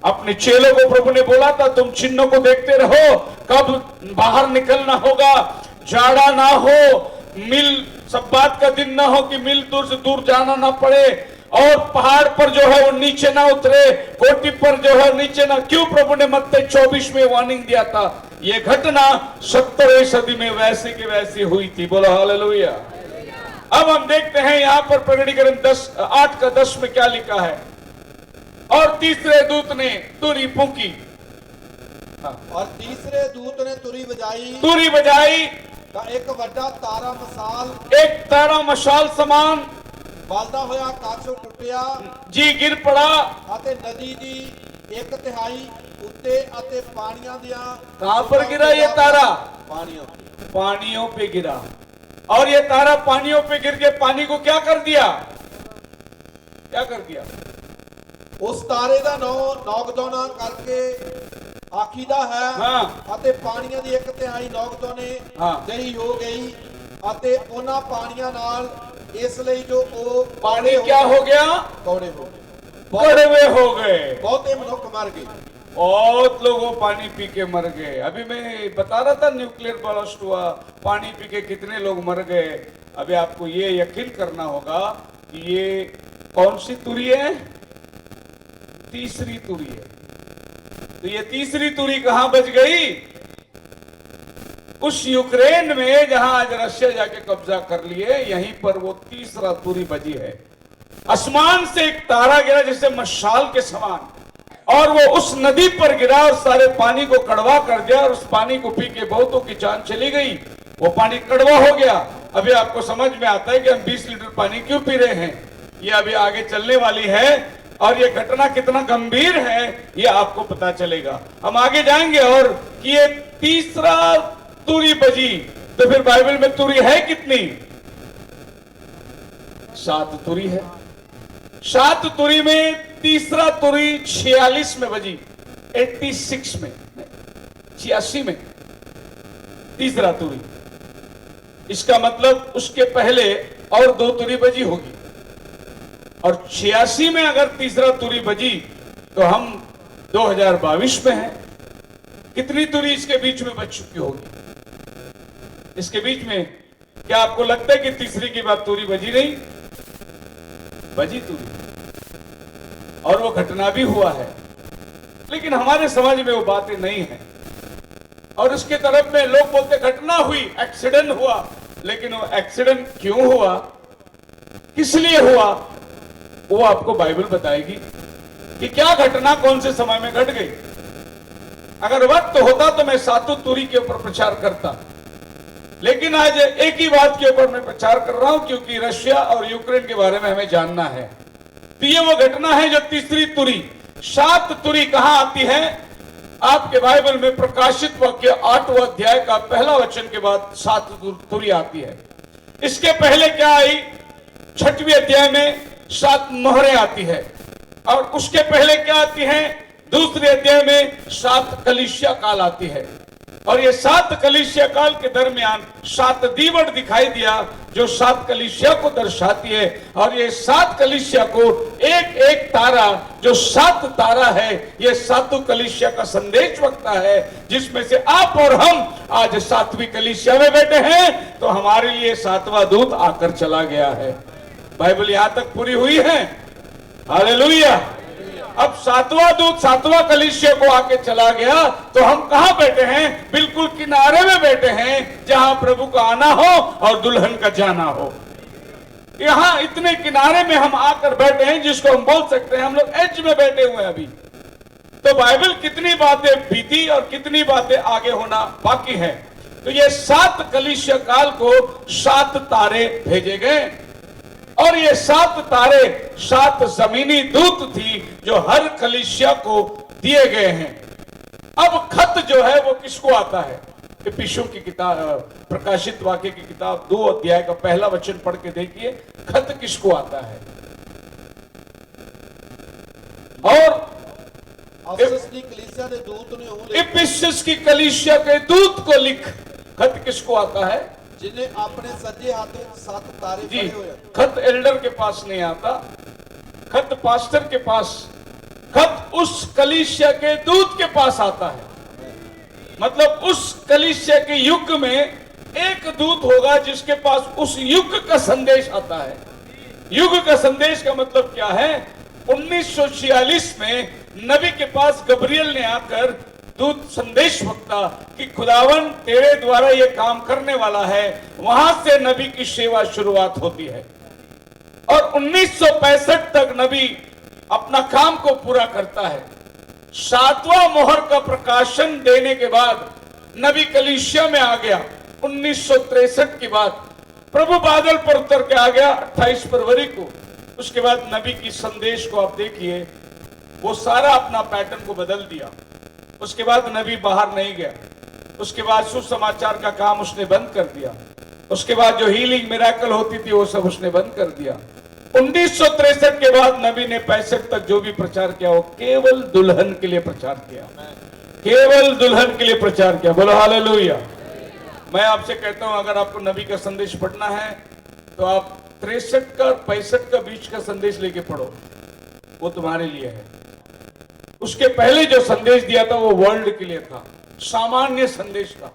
अपने चेलों को प्रभु ने बोला था तुम चिन्हों को देखते रहो, कब बाहर निकलना होगा, जाड़ा ना हो, मिल सब्बात का दिन ना हो कि मिल दूर से दूर जाना ना पड़े, और पहाड़ पर जो है वो नीचे ना उतरे, कोठी पर जो है नीचे ना। क्यों प्रभु ने मत्ती 24 में वार्निंग दिया था? ये घटना 70वीं सदी में वैसे की वैसी हुई थी। बोलो हालेलुया। अब हम देखते हैं यहाँ पर प्रकटीकरण 8:10 में क्या लिखा है, और तीसरे दूत ने तुरी फूंकी, और तीसरे दूत ने तुरी बजाई ਤਾਂ ਇੱਕ ਵੱਡਾ ਤਾਰਾ ਮਸਾਲ, एक तारा मशाल समान ਬਲਦਾ ਹੋਇਆ ਆਕਾਸ਼ੋਂ ਟੁੱਟਿਆ जी गिर पड़ा। ਅਤੇ ਨਦੀ ਦੀ 1/3 ਉੱਤੇ ਅਤੇ ਪਾਣੀਆਂ ਦੀਆਂ, कहां पर गिरा ये तारा? पानियों पानियों पे गिरा। और ये तारा पानियों पे गिर के पानी को क्या कर दिया? क्या कर दिया? ਉਸ ਤਾਰੇ ਦਾ ਨਾਮ ਨੌਗਦੋਨਾ ਕਰਕੇ ਆਖੀਦਾ ਹੈ। ਹਾਂ। ਅਤੇ ਪਾਣੀਆਂ ਦੀ 1/3 ਨੌਗਦੋਨੇ ਹਾਂ। ਜਹੀ ਹੋ ਗਈ ਅਤੇ ਉਹਨਾਂ ਪਾਣੀਆਂ ਨਾਲ ਇਸ ਲਈ ਜੋ ਉਹ पानी क्या हो गया? कौड़े हो गए, कड़वे हो गए। बहुते मनुष्य मर गए। बहुत लोगों पानी पी के मर गए। अभी मैं बता रहा था न्यूक्लियर ब्लास्ट हुआ, पानी पी के कितने लोग मर गए। अभी आपको ये यकीन करना होगा कि ये कौन सी तुरी है? तीसरी तुरी है। तो ये तीसरी तुरी कहां बच गई? उस यूक्रेन में जहां आज रशिया जाके कब्जा कर लिए, यहीं पर वो तीसरा तुरी बजी है। आसमान से एक तारा गिरा जैसे मशाल के समान, और वो उस नदी पर गिरा और सारे पानी को कड़वा कर दिया, और उस पानी को पी के बहुतों की जान चली गई। वो पानी कड़वा हो गया। अभी आपको समझ में आता है कि हम 20 लीटर पानी क्यों पी रहे हैं। ये अभी आगे चलने वाली है, और ये घटना कितना गंभीर है ये आपको पता चलेगा। हम आगे जाएंगे और कि ये तीसरा तुरी बजी, तो फिर बाइबल में तुरी है कितनी? 7 तुरी है। 7 तुरी में तीसरा तुरी 46 में बजी, 86 में, 86 में तीसरा तुरी। इसका मतलब उसके पहले और 2 तुरी बजी होगी, और 86 में अगर तीसरा तुरी बजी तो हम 2022 में हैं। कितनी तुरी इसके बीच में बच चुकी होगी? इसके बीच में क्या आपको लगता है कि तीसरी की बात तुरी बजी नहीं? बजी तुरी, और वो घटना भी हुआ है, लेकिन हमारे समझ में वो बातें नहीं है। और उसके तरफ में लोग बोलते घटना हुई, एक्सीडेंट हुआ, लेकिन वो एक्सीडेंट क्यों हुआ, किस लिए हुआ, वो आपको बाइबल बताएगी कि क्या घटना कौन से समय में घट गई। अगर वक्त होता तो मैं 7 तुरी के ऊपर प्रचार करता, लेकिन आज एक ही बात के ऊपर मैं प्रचार कर रहा हूं, क्योंकि रशिया और यूक्रेन के बारे में हमें जानना है। तो ये वो घटना है जो तीसरी तुरी। 7 तुरी कहां आती है? आपके बाइबल में प्रकाशित वाक्य 8वां अध्याय का पहला वचन के बाद 7 तुरी आती है। इसके पहले क्या आई? 6वें अध्याय में 7 मोहरें आती है, और उसके पहले क्या आती है? दूसरे अध्याय में 7 कलीसिया काल आती है। और ये 7 कलीसिया काल के दरमियान 7 दीवट दिखाई दिया जो 7 कलीसिया को दर्शाती है, और ये 7 कलीसिया को एक एक तारा जो 7 तारा है, ये 7 कलीसिया का संदेश रखता है, जिसमें से आप और हम आज 7वीं कलीसिया में बैठे हैं। तो हमारे लिए 7वां दूत आकर चला गया है। बाइबल यहां तक पूरी हुई है। हालेलुया। अब 7वां दूत 7वां कलीसिया को आके चला गया, तो हम कहां बैठे हैं? बिल्कुल किनारे में बैठे हैं, जहां प्रभु का आना हो और दुल्हन का जाना हो। यहां इतने किनारे में हम आकर बैठे हैं, जिसको हम बोल सकते हैं हम लोग एज में बैठे हुए हैं। अभी तो बाइबल कितनी बातें बीती और कितनी बातें आगे होना बाकी है। तो ये 7 कलीसिया काल को 7 तारे भेजे गए और ये 7 तारे 7 जमीनी दूत थी जो हर कलीसिया को दिए गए हैं। अब खत जो है वो किसको आता है? इफिसियों की किताब, प्रकाशित वाक्य की किताब 2 अध्याय का पहला वचन पढ़ के देखिए, खत किसको आता है? और अफसस की कलीसिया के दूत ने ਉਹ ਲਿਖ इफिसस की कलीसिया के दूत को लिख। खत किसको आता है? जिन्हें अपने सज्जे हाथ में 7 तारे जी, पड़े हुए हैं। खत एल्डर के पास नहीं आता, खत पास्टर के पास, खत उस कलीसिया के दूत के पास आता है। मतलब उस कलीसिया के युग में एक दूत होगा जिसके पास उस युग का संदेश आता है। युग का संदेश का मतलब क्या है? 1946 में नबी के पास गब्रियल ने आकर दूत संदेश वक्ता कि खुदावन तेरे द्वारा ये काम करने वाला है, वहां से नबी की सेवा शुरुआत होती है और 1965 तक नबी अपना काम को पूरा करता है। 7वां मोहर का प्रकाशन देने के बाद नबी कलीसिया में आ गया। 1963 के बाद प्रभु बादल पर उतर के आ गया 28 फरवरी को। उसके बाद नबी की संदेश को आप देखिए, वो सारा अपना पैटर्न को बदल दिया। उसके बाद नबी बाहर नहीं गया। उसके बाद सुसमाचार का काम उसने बंद कर दिया। उसके बाद जो हीलिंग मिरेकल होती थी वो सब उसने बंद कर दिया। 1963 के बाद नबी ने 65 तक जो भी प्रचार किया वो केवल दुल्हन के लिए प्रचार किया, केवल दुल्हन के लिए प्रचार किया। बोलो हालेलुया। मैं आपसे कहता हूं, अगर आपको नबी का संदेश पढ़ना है तो आप 63 का 65 का बीच का संदेश लेके पढ़ो, वो तुम्हारे लिए है। उसके पहले जो संदेश दिया था वो वर्ल्ड के लिए था, सामान्य संदेश था।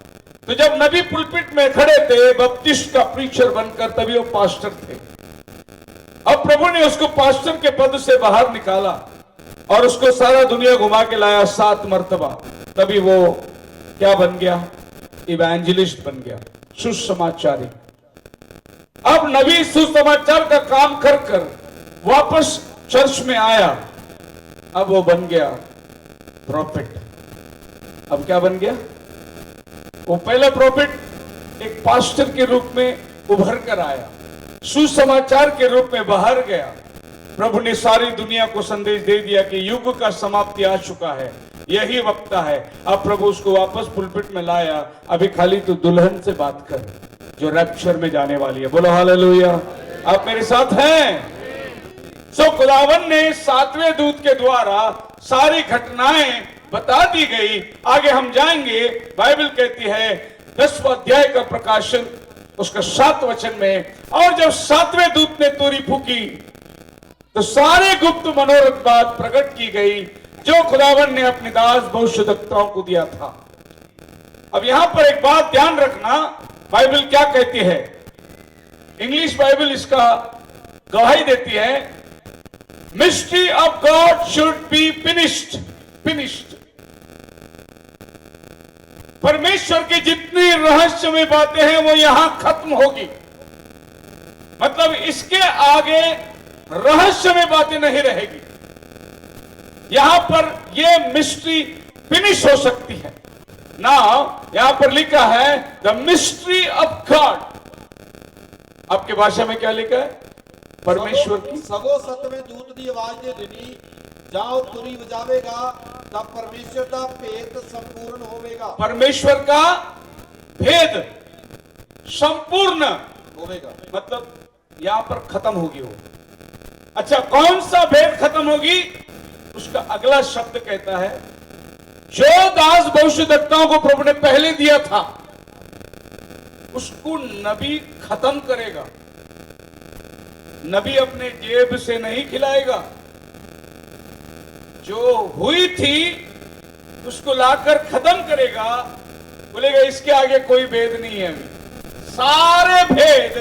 तो जब नबी पुलपिट में खड़े थे बपतिस्मा का प्रीचर बनकर, तभी वो पास्टर थे। अब प्रभु ने उसको पास्टर के पद से बाहर निकाला और उसको सारा दुनिया घुमा के लाया 7 मर्तबा। तभी वो क्या बन गया? इवेंजलिस्ट बन गया, सुसमाचारी। अब नबी सुसमाचार का काम कर कर वापस चर्च में आया। अब वो बन गया प्रॉफिट। अब क्या बन गया? वो पहला प्रॉफिट एक पास्टर के रूप में उभर कर आया, सुसमाचार के रूप में बाहर गया। प्रभु ने सारी दुनिया को संदेश दे दिया कि युग का समाप्ति आ चुका है, यही वक्त है। अब प्रभु उसको वापस पुलपिट में लाया। अभी खाली तू दुल्हन से बात कर जो रैप्चर में जाने वाली है। बोलो हालेलुया। आप मेरे साथ हैं? सो खुदावन ने 7वें दूत के द्वारा सारी घटनाएं बता दी गई। आगे हम जाएंगे। बाइबल कहती है 10वां अध्याय का प्रकाशन उसका 7 वचन में, और जब 7वें दूत ने तुरी फूकी तो सारे गुप्त मनोरथ बात प्रकट की गई जो खुदावन ने अपने दास भविष्यद्वक्ताओं को दिया था। अब यहां पर एक बात ध्यान रखना, बाइबल क्या कहती है? इंग्लिश बाइबल इसका गवाही देती है, mystery of God should be finished. Finished. परमेश्वर की जितनी रहस्यमय बातें हैं वो यहां खत्म होगी। मतलब इसके आगे रहस्यमय बातें नहीं रहेगी। यहां पर ये मिस्ट्री फिनिश हो सकती है ना। यहां पर लिखा है द मिस्ट्री ऑफ गॉड। आपके भाषा में क्या लिखा है? परमेश्वर की सगो सतवें दूत की आवाज दे देनी, जाओ तुरी बजावेगा तब परमेश्वर का भेद संपूर्ण होवेगा। परमेश्वर का भेद संपूर्ण होवेगा मतलब यहां पर खत्म होगी वो। अच्छा, कौन सा भेद खत्म होगी? उसका अगला शब्द कहता है जो दास भविष्यद्वक्ताओं को प्रभु ने पहले दिया था उसको नबी खत्म करेगा। नबी अपने जेब से नहीं खिलाएगा। जो हुई थी उसको लाकर खत्म करेगा। बोलेगा इसके आगे कोई भेद नहीं है। अभी सारे भेद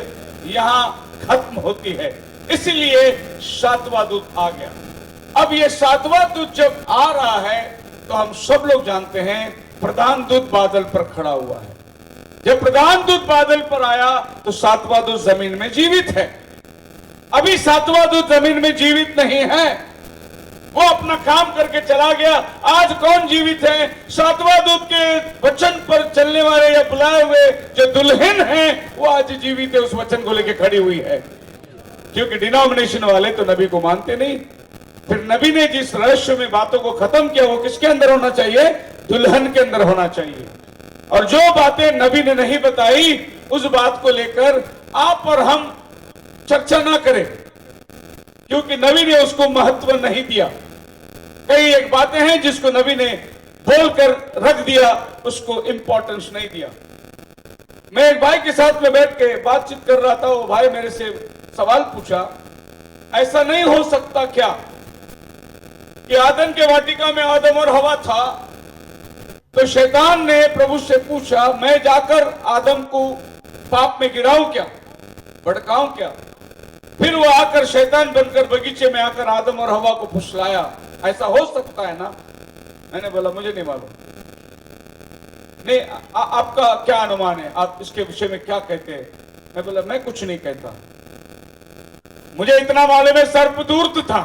यहां खत्म होती है। इसलिए 7वां दूत आ गया। अब ये 7वां दूत जब आ रहा है तो हम सब लोग जानते हैं प्रधान दूत बादल पर खड़ा हुआ है। जब प्रधान दूत बादल पर आया तो 7वां दूत जमीन में जीवित है। अभी 7वां दूत जमीन में जीवित नहीं है। वो अपना काम करके चला गया। आज कौन जीवित है? सातवां दूत के वचन पर चलने वाले या बुलाए हुए जो दुल्हन है वो आज जीवित है, उस वचन को लेकर खड़ी हुई है। क्योंकि डिनोमिनेशन वाले तो नबी को मानते नहीं। फिर नबी ने जिस रहस्य में बातों को खत्म किया वो किसके अंदर होना चाहिए? दुल्हन के अंदर होना चाहिए। और जो बातें नबी ने नहीं बताई उस बात को लेकर आप और हम चर्चा ना करें, क्योंकि नबी ने उसको महत्व नहीं दिया। कई एक बातें हैं जिसको नबी ने बोलकर रख दिया, उसको इंपॉर्टेंस नहीं दिया। मैं एक भाई के साथ में बैठ के बातचीत कर रहा था। वो भाई मेरे से सवाल पूछा, ऐसा नहीं हो सकता क्या कि आदम के वाटिका में आदम और हवा था, तो शैतान ने प्रभु से पूछा, मैं जाकर आदम को पाप में गिराऊं क्या, भड़काऊं क्या? फिर वो आकर शैतान बनकर बगीचे में आकर आदम और हवा को फुसलाया। ऐसा हो सकता है ना? मैंने बोला मुझे नहीं मालूम। नहीं, आपका क्या अनुमान है? आप इसके विषय में क्या कहते हैं? मैं बोला मैं कुछ नहीं कहता, मुझे इतना मालूम है सर्पदूत था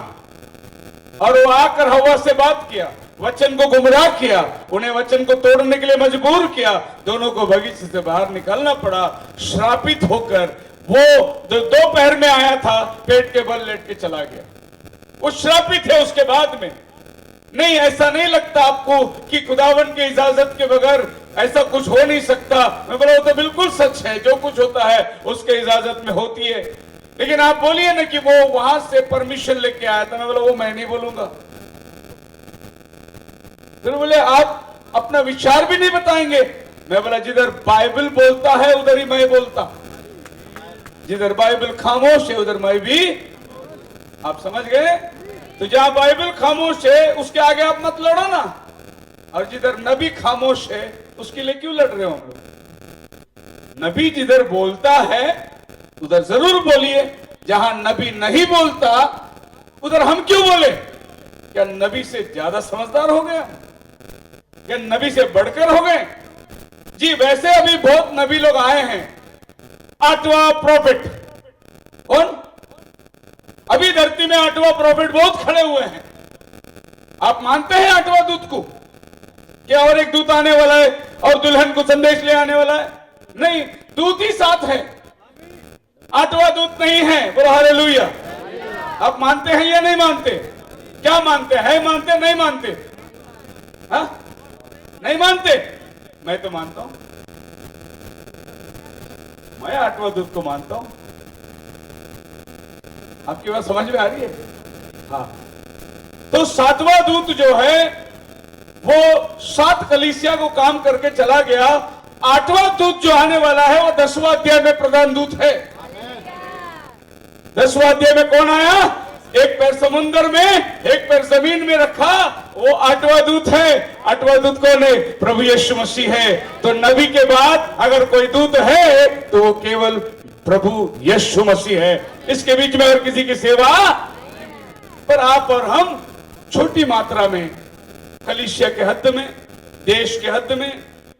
और वो आकर हवा से बात किया, वचन को गुमराह किया, उन्हें वचन को तोड़ने के लिए मजबूर किया। दोनों को बगीचे से बाहर निकलना पड़ा। श्रापित होकर वो दोपहर में आया था, पेट के बल लेट के चला गया। वो श्रापित है। उसके बाद में नहीं, ऐसा नहीं लगता आपको कि खुदावन की इजाजत के बगैर ऐसा कुछ हो नहीं सकता? मैं बोला वो तो बिल्कुल सच है, जो कुछ होता है उसके इजाजत में होती है। लेकिन आप बोलिए ना कि वो वहां से परमिशन लेके आया था। मैं बोला वो मैं नहीं बोलूंगा। फिर बोले आप अपना विचार भी नहीं बताएंगे? मैं बोला जिधर बाइबल बोलता है उधर ही मैं बोलता, जिधर बाइबल खामोश है उधर मैं भी। आप समझ गए? तो जहां बाइबल खामोश है उसके आगे आप मत लड़ो ना, और जिधर नबी खामोश है उसके लिए क्यों लड़ रहे हो हम लोग? नबी जिधर बोलता है उधर जरूर बोलिए, जहां नबी नहीं बोलता उधर हम क्यों बोले? क्या नबी से ज्यादा समझदार हो गया? क्या नबी से बढ़कर हो गए? जी वैसे अभी बहुत नबी लोग आए हैं। 8वां प्रॉफिट कौन? अभी धरती में 8वां प्रॉफिट बहुत खड़े हुए हैं। आप मानते हैं 8वां दूत को? क्या और एक दूत आने वाला है और दुल्हन को संदेश ले आने वाला है? नहीं, दूत ही साथ है, 8वां दूत नहीं है। बोलो हालेलुया। आप मानते हैं या नहीं मानते? क्या मानते हैं? मानते नहीं मानते? हा? नहीं मानते? मैं तो मानता हूं, मैं 8वां दूत को मानता हूं। आपकी बात समझ में आ रही है? हाँ। तो 7वां दूत जो है वो 7 कलीसिया को काम करके चला गया। 8वां दूत जो आने वाला है वो 10वां अध्याय में प्रधान दूत है। 10वां अध्याय में कौन आया? एक पैर समुद्र में, एक पैर जमीन में रखा, वो 8वां दूत है। 8वां दूत कौन है? प्रभु यीशु मसीह है। तो नबी के बाद अगर कोई दूत है तो वो केवल प्रभु यीशु मसीह है। इसके बीच में और किसी की सेवा पर आप और हम छोटी मात्रा में कलीसिया के हद में, देश के हद में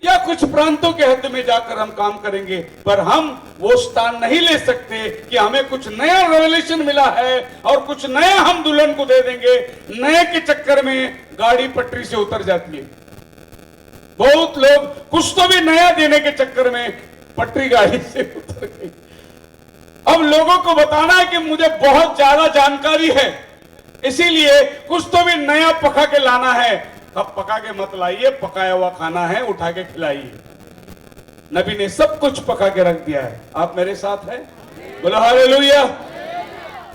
या कुछ प्रांतों के हद में जाकर हम काम करेंगे, पर हम वो स्थान नहीं ले सकते कि हमें कुछ नया रेवलेशन मिला है और कुछ नया हम दुल्हन को दे देंगे। नए के चक्कर में गाड़ी पटरी से उतर जाती है। बहुत लोग कुछ तो भी नया देने के चक्कर में पटरी गाड़ी से उतर गई। अब लोगों को बताना है कि मुझे बहुत ज्यादा जानकारी है, इसीलिए कुछ तो भी नया पका के लाना है। अब पका के मत लाइए, पकाया हुआ खाना है, उठा के खिलाइए। नबी ने सब कुछ पका के रख दिया है। आप मेरे साथ हैं? बोलो हालेलुया।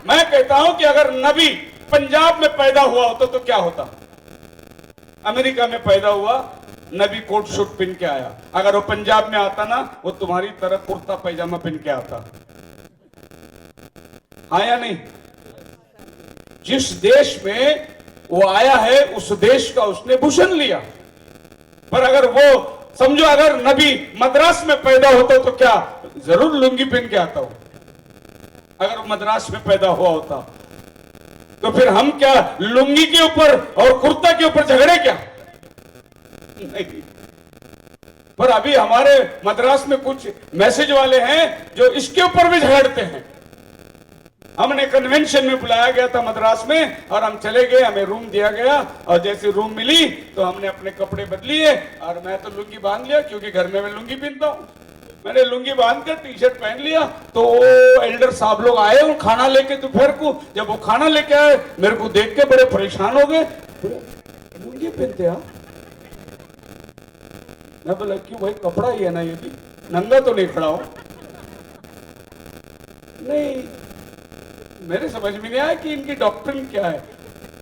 मैं कहता हूं कि अगर नबी पंजाब में पैदा हुआ होता तो क्या होता? अमेरिका में पैदा हुआ, नबी कोट शूट पहन के आया। अगर वो पंजाब में आता ना, वो तुम्हारी तरह कुर्ता पैजामा पहन के आता। हाँ या नहीं? जिस देश में वो आया है उस देश का उसने भूषण लिया। पर अगर वो समझो अगर नबी मद्रास में पैदा होता तो क्या जरूर लुंगी पहन के आता हो? अगर वो मद्रास में पैदा हुआ होता तो फिर हम क्या लुंगी के ऊपर और कुर्ता के ऊपर झगड़े क्या? नहीं। पर अभी हमारे मद्रास में कुछ मैसेज वाले हैं जो इसके ऊपर भी झगड़ते हैं। हमने कन्वेंशन में बुलाया गया था मद्रास में, और हम चले गए, हमें रूम दिया गया, और जैसे रूम मिली तो हमने अपने कपड़े बदलिए, और मैं तो लुंगी बांध लिया क्योंकि घर में मैं लुंगी पहनता हूँ। मैंने लुंगी बांध कर टी शर्ट पहन लिया, तो एल्डर साहब लोग आए और खाना लेके दोपहर को, जब वो खाना लेके आए मेरे को देख के बड़े परेशान हो गए, लुंगी पहनते आप? मैं बोला क्यों भाई, कपड़ा ही है ना, ये भी नंगा तो नहीं खड़ा हो। नहीं, मेरे समझ में नहीं आया कि इनकी डॉक्ट्रिन क्या है।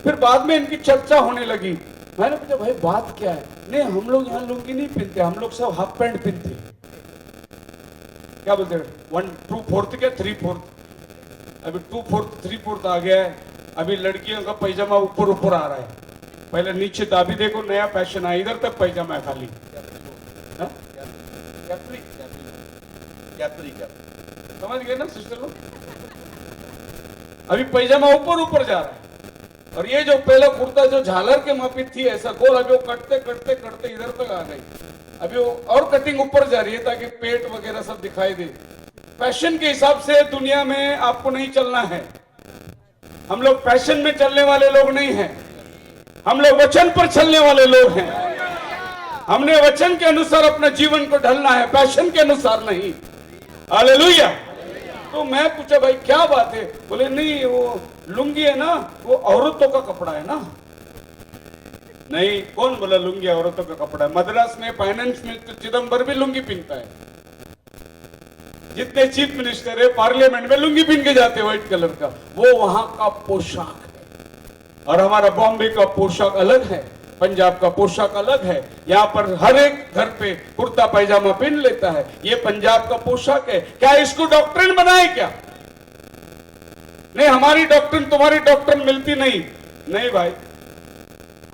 फिर बाद में इनकी चर्चा होने लगी, मैंने पूछा भाई बात क्या है? नहीं, हम लोग यहाँ लुंगी नहीं पहनते, हम लोग सब हाफ पैंट पहनते। क्या बोलते हैं, 1/2/4 क्या 3/4? अभी 2/4 3/4 आ गया है। अभी लड़कियों का पैजामा ऊपर ऊपर आ रहा है, पहले नीचे दाबी देखो, नया फैशन आया, इधर तक पैजामा है खाली। हाँ? समझ गए ना सिस्टर लोग? अभी पैजामा ऊपर ऊपर जा रहा है, और ये जो पहला कुर्ता जो झालर के मापित थी ऐसा गोल, अभी वो कटते कटते कटते इधर तक आ गई। अभी वो और कटिंग ऊपर जा रही है ताकि पेट वगैरह सब दिखाई दे। फैशन के हिसाब से दुनिया में आपको नहीं चलना है। हम लोग फैशन में चलने वाले लोग नहीं हैं, हम लोग वचन पर चलने वाले लोग हैं। हमने वचन के अनुसार अपना जीवन को ढलना है, फैशन के अनुसार नहीं। हालेलुया। तो मैं पूछा भाई क्या बात है? बोले नहीं, वो लुंगी है ना, वो औरतों का कपड़ा है ना। नहीं, कौन बोला लुंगी औरतों का कपड़ा है? मद्रास में फाइनेंस मिनिस्टर चिदम्बर भी लुंगी पहनता है, जितने चीफ मिनिस्टर है पार्लियामेंट में लुंगी पहन के जाते हैं व्हाइट कलर का, वो वहां का पोशाक है। और हमारा बॉम्बे का पोशाक अलग है, पंजाब का पोशाक अलग है। यहाँ पर हर एक घर पे कुर्ता पैजामा पहन लेता है, ये पंजाब का पोशाक है। क्या इसको डॉक्ट्रिन बनाए क्या? नहीं, हमारी डॉक्ट्रिन तुम्हारी डॉक्ट्रिन मिलती नहीं। नहीं भाई,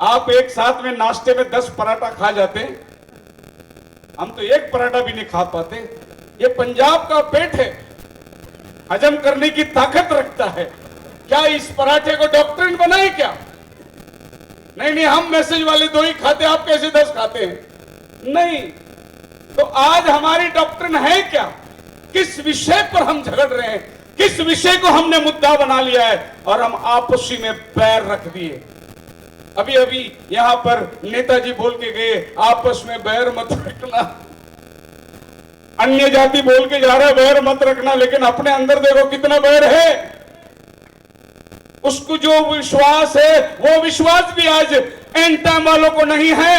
आप एक साथ में नाश्ते में 10 पराठा खा जाते, हम तो एक पराठा भी नहीं खा पाते। ये पंजाब का पेट है, हजम करने की ताकत रखता है। क्या इस पराठे को डॉक्ट्रिन बनाए क्या? नहीं नहीं, हम मैसेज वाले 2 ही खाते, आप कैसे 10 खाते हैं? नहीं। तो आज हमारी डॉक्ट्रिन है क्या? किस विषय पर हम झगड़ रहे हैं? किस विषय को हमने मुद्दा बना लिया है और हम आपसी में बैर रख दिए? अभी अभी यहां पर नेताजी बोल के गए, आपस में बैर मत रखना। अन्य जाति बोल के जा रहा है बैर मत रखना, लेकिन अपने अंदर देखो कितना बैर है। उसको जो विश्वास है वो विश्वास भी आज एंड टाइम वालों को नहीं है।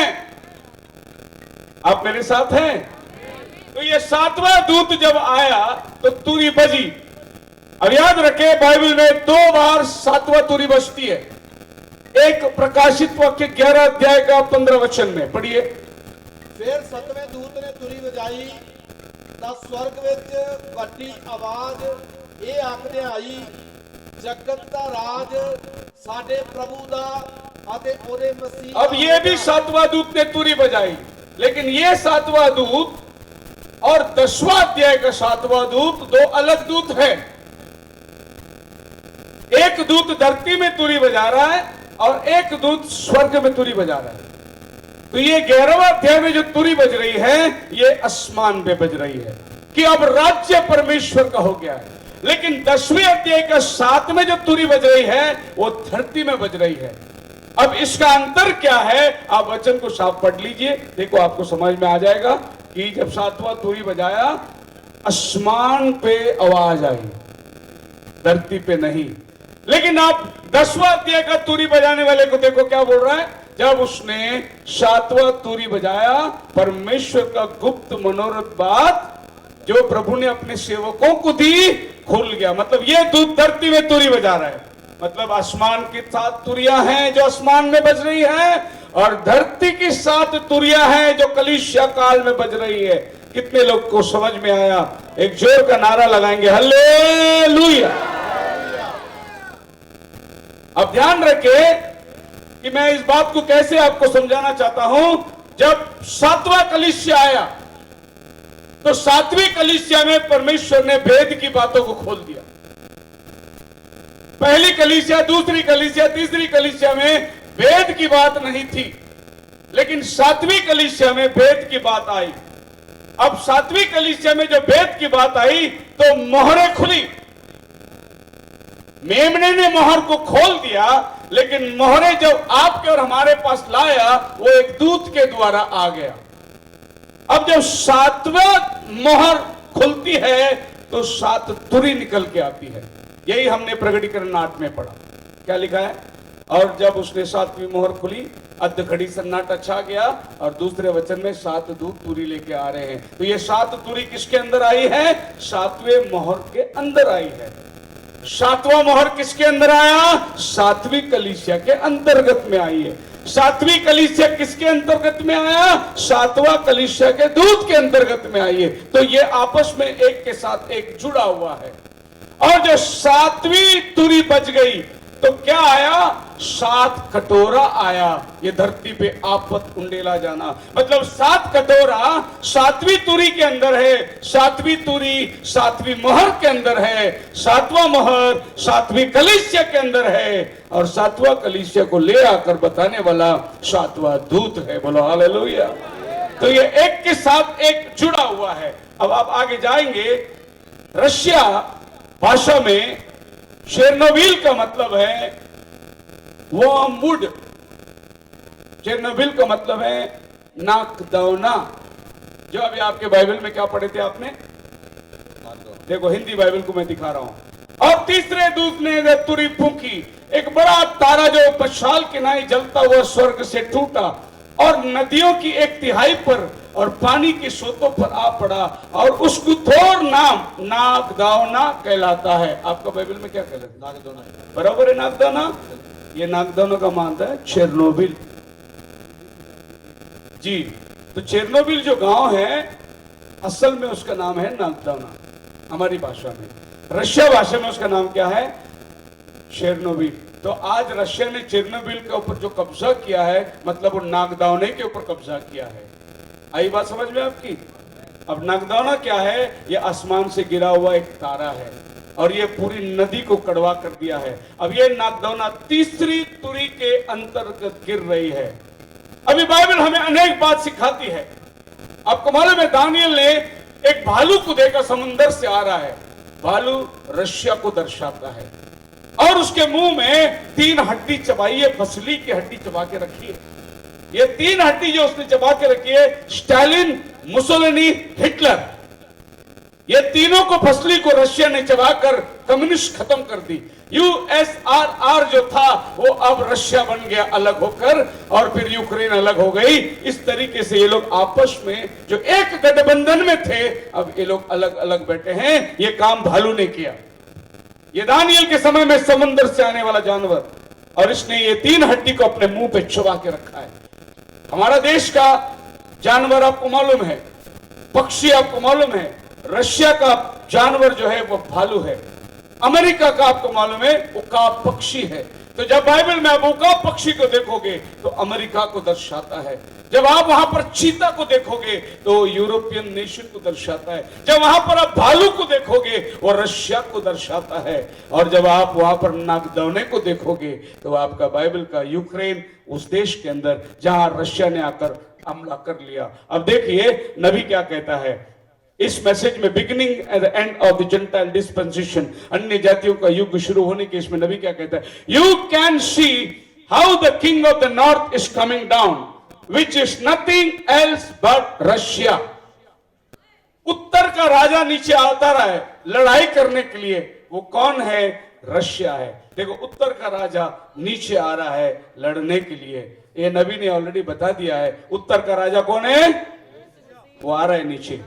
आप मेरे साथ हैं? तो ये 7वां दूत जब आया तो तुरी बजी। अब याद रखे, बाइबल में 2 बार 7वां तुरी बजती है। एक प्रकाशित वाक्य 11 अध्याय का 15 वचन में पढ़िए। फिर 7वें दूत ने तुरी बजाई ਤਾਂ स्वर्ग ਵਿੱਚ ਵੱਡੀ आवाज ਇਹ ਆਖਦੇ ਆਈ, जगत का राज साडे प्रभु दा ਅਤੇ ਉਹਦੇ मसीह। अब ये भी 7वां दूत ने तुरी बजाई, लेकिन ये 7वां दूत और 10वां अध्याय का 7वां दूत 2 अलग दूत है। एक दूत धरती में तुरी बजा रहा है और एक दूत स्वर्ग में तुरी बजा रहा है। तो ये 11वां अध्याय में जो तुरी बज रही है, ये आसमान पे बज रही है कि अब राज्य परमेश्वर का हो गया है। लेकिन 10वें अध्याय का 7 में जो तुरी बज रही है, वो धरती में बज रही है। अब इसका अंतर क्या है? आप वचन को साफ पढ़ लीजिए, देखो आपको समझ में आ जाएगा कि जब 7वां तुरी बजाया, आसमान पे आवाज आई, धरती पे नहीं। लेकिन आप 10वां अध्याय का तुरी बजाने वाले को देखो क्या बोल रहा है। जब उसने 7वां तुरी बजाया, परमेश्वर का गुप्त मनोरथ बात जो प्रभु ने अपने सेवकों को दी खुल गया। मतलब ये दूत धरती में तुरी बजा रहा है, मतलब आसमान की 7 तुरियां हैं जो आसमान में बज रही हैं, और धरती की 7 तुरियां हैं जो कलीसिया काल में बज रही है। कितने लोग को समझ में आया? एक जोर का नारा लगाएंगे, हालेलुया। अब ध्यान रखे कि मैं इस बात को कैसे आपको समझाना चाहता हूं। जब 7वां कलीसिया आया तो 7वीं कलीसिया में परमेश्वर ने भेद की बातों को खोल दिया। पहली कलीसिया, दूसरी कलीसिया, तीसरी कलीसिया में भेद की बात नहीं थी, लेकिन 7वीं कलीसिया में भेद की बात आई। अब 7वीं कलीसिया में जो भेद की बात आई तो मोहरें खुली। मेमने ने मोहर को खोल दिया, लेकिन मोहरे जब आपके और हमारे पास लाया वो एक दूत के द्वारा आ गया। अब जब 7वां मोहर खुलती है तो 7 तुरी निकल के आती है। यही हमने प्रकटीकरण 8 में पढ़ा। क्या लिखा है? और जब उसने 7वीं मोहर खुली, अधघड़ी सन्नाटा छा गया, और दूसरे वचन में 7 दूत तुरी लेके आ रहे हैं। तो ये 7 तुरी किसके अंदर आई है? 7वें मोहर के अंदर आई है। 7वां मोहर किसके अंदर आया? 7वीं कलीसिया के अंतर्गत में आई है। 7वीं कलीसिया किसके अंतर्गत में आया? 7वां कलीसिया के दूत के अंतर्गत में आई है। तो ये आपस में एक के साथ एक जुड़ा हुआ है। और जो 7वीं तुरी बज गई तो क्या आया? 7 कटोरा आया। ये धरती पे आपत उंडेला जाना, मतलब 7 कटोरा 7वीं तुरी के अंदर है। 7वीं तुरी 7वीं मोहर के अंदर है। 7वां मोहर 7वीं कलीसिया के अंदर है, और 7वां कलीसिया को ले आकर बताने वाला 7वां दूत है। बोलो हालेलुया। तो ये एक के साथ एक जुड़ा हुआ है। अब आप आगे जाएंगे, रशिया भाषा में चेरनोबिल का मतलब है वर्मवुड। चेरनोबिल का मतलब है नाकदौना। जो अभी आपके बाइबल में क्या पढ़े थे आपने? देखो हिंदी बाइबल को मैं दिखा रहा हूं। और तीसरे दूत ने जब तुरी फूंकी, एक बड़ा तारा जो मशाल के नाई जलता हुआ स्वर्ग से टूटा और नदियों की 1/3 पर और पानी के सोतों पर आ पड़ा, और उसको थोर नाम नागदौना कहलाता है। आपका बाइबल में क्या कहलाता है? नागदौना। बराबर है नागदौना। ये नागदौना का मानता है चेरनोबिल जी। तो चेरनोबिल जो गांव है, असल में उसका नाम है नागदौना हमारी भाषा में। रशिया भाषा में उसका नाम क्या है? चेरनोबिल। तो आज रशिया ने चेरनोबिल के ऊपर जो कब्जा किया है, मतलब वो नागदौने के ऊपर कब्जा किया है। आई बात समझ में आपकी? अब नागदौना क्या है? ये आसमान से गिरा हुआ एक तारा है, और ये पूरी नदी को कड़वा कर दिया है। अब ये नागदौना तीसरी तुरी के अंतर्गत गिर रही है। अभी बाइबल हमें अनेक बात सिखाती है। आपको मालूम है, दानियल ने एक भालू को देखा, समुंदर से आ रहा है। भालू रशिया को दर्शाता है, और उसके मुंह में 3 हड्डी चबाई है, फसली की हड्डी चबा के रखी है। ये 3 हड्डी जो उसने चबा के रखी है, स्टालिन, मुसोलिनी, हिटलर, ये तीनों को फसली को रशिया ने चबाकर कम्युनिस्ट खत्म कर दी। यूएसआरआर जो था वो अब रशिया बन गया अलग होकर, और फिर यूक्रेन अलग हो गई। इस तरीके से ये लोग आपस में जो एक गठबंधन में थे, अब ये लोग अलग अलग बैठे हैं। ये काम भालू ने किया। ये दानियल के समय में समंदर से आने वाला जानवर, और इसने ये 3 हड्डी को अपने मुंह पे चबा के रखा है। हमारा देश का जानवर आपको मालूम है, पक्षी आपको मालूम है। रशिया का जानवर जो है वो भालू है। अमेरिका का आपको मालूम है उकाब पक्षी है। तो जब बाइबल में आप उकाब पक्षी को देखोगे तो अमेरिका को दर्शाता है। जब आप वहां पर चीता को देखोगे तो यूरोपियन नेशन को दर्शाता है। जब वहां पर आप भालू को देखोगे वो रशिया को दर्शाता है। और जब आप वहां पर नागदौने को देखोगे तो आपका बाइबल का यूक्रेन, उस देश के अंदर जहां रशिया ने आकर हमला कर लिया। अब देखिए नबी क्या कहता है इस मैसेज में, beginning at the end of the gentile dispensation, अन्य जातियों का युग शुरू होने के इसमें नबी क्या कहता है? You can see how the king of the north is coming down, which is nothing else but Russia. उत्तर का राजा नीचे आता रहा है लड़ाई करने के लिए। वो कौन है? रशिया है। देखो उत्तर का राजा नीचे आ रहा है लड़ने के लिए। ये नबी ने ऑलरेडी बता दिया है। उत्तर का राजा कौन है? वो आ रहा है नीचे।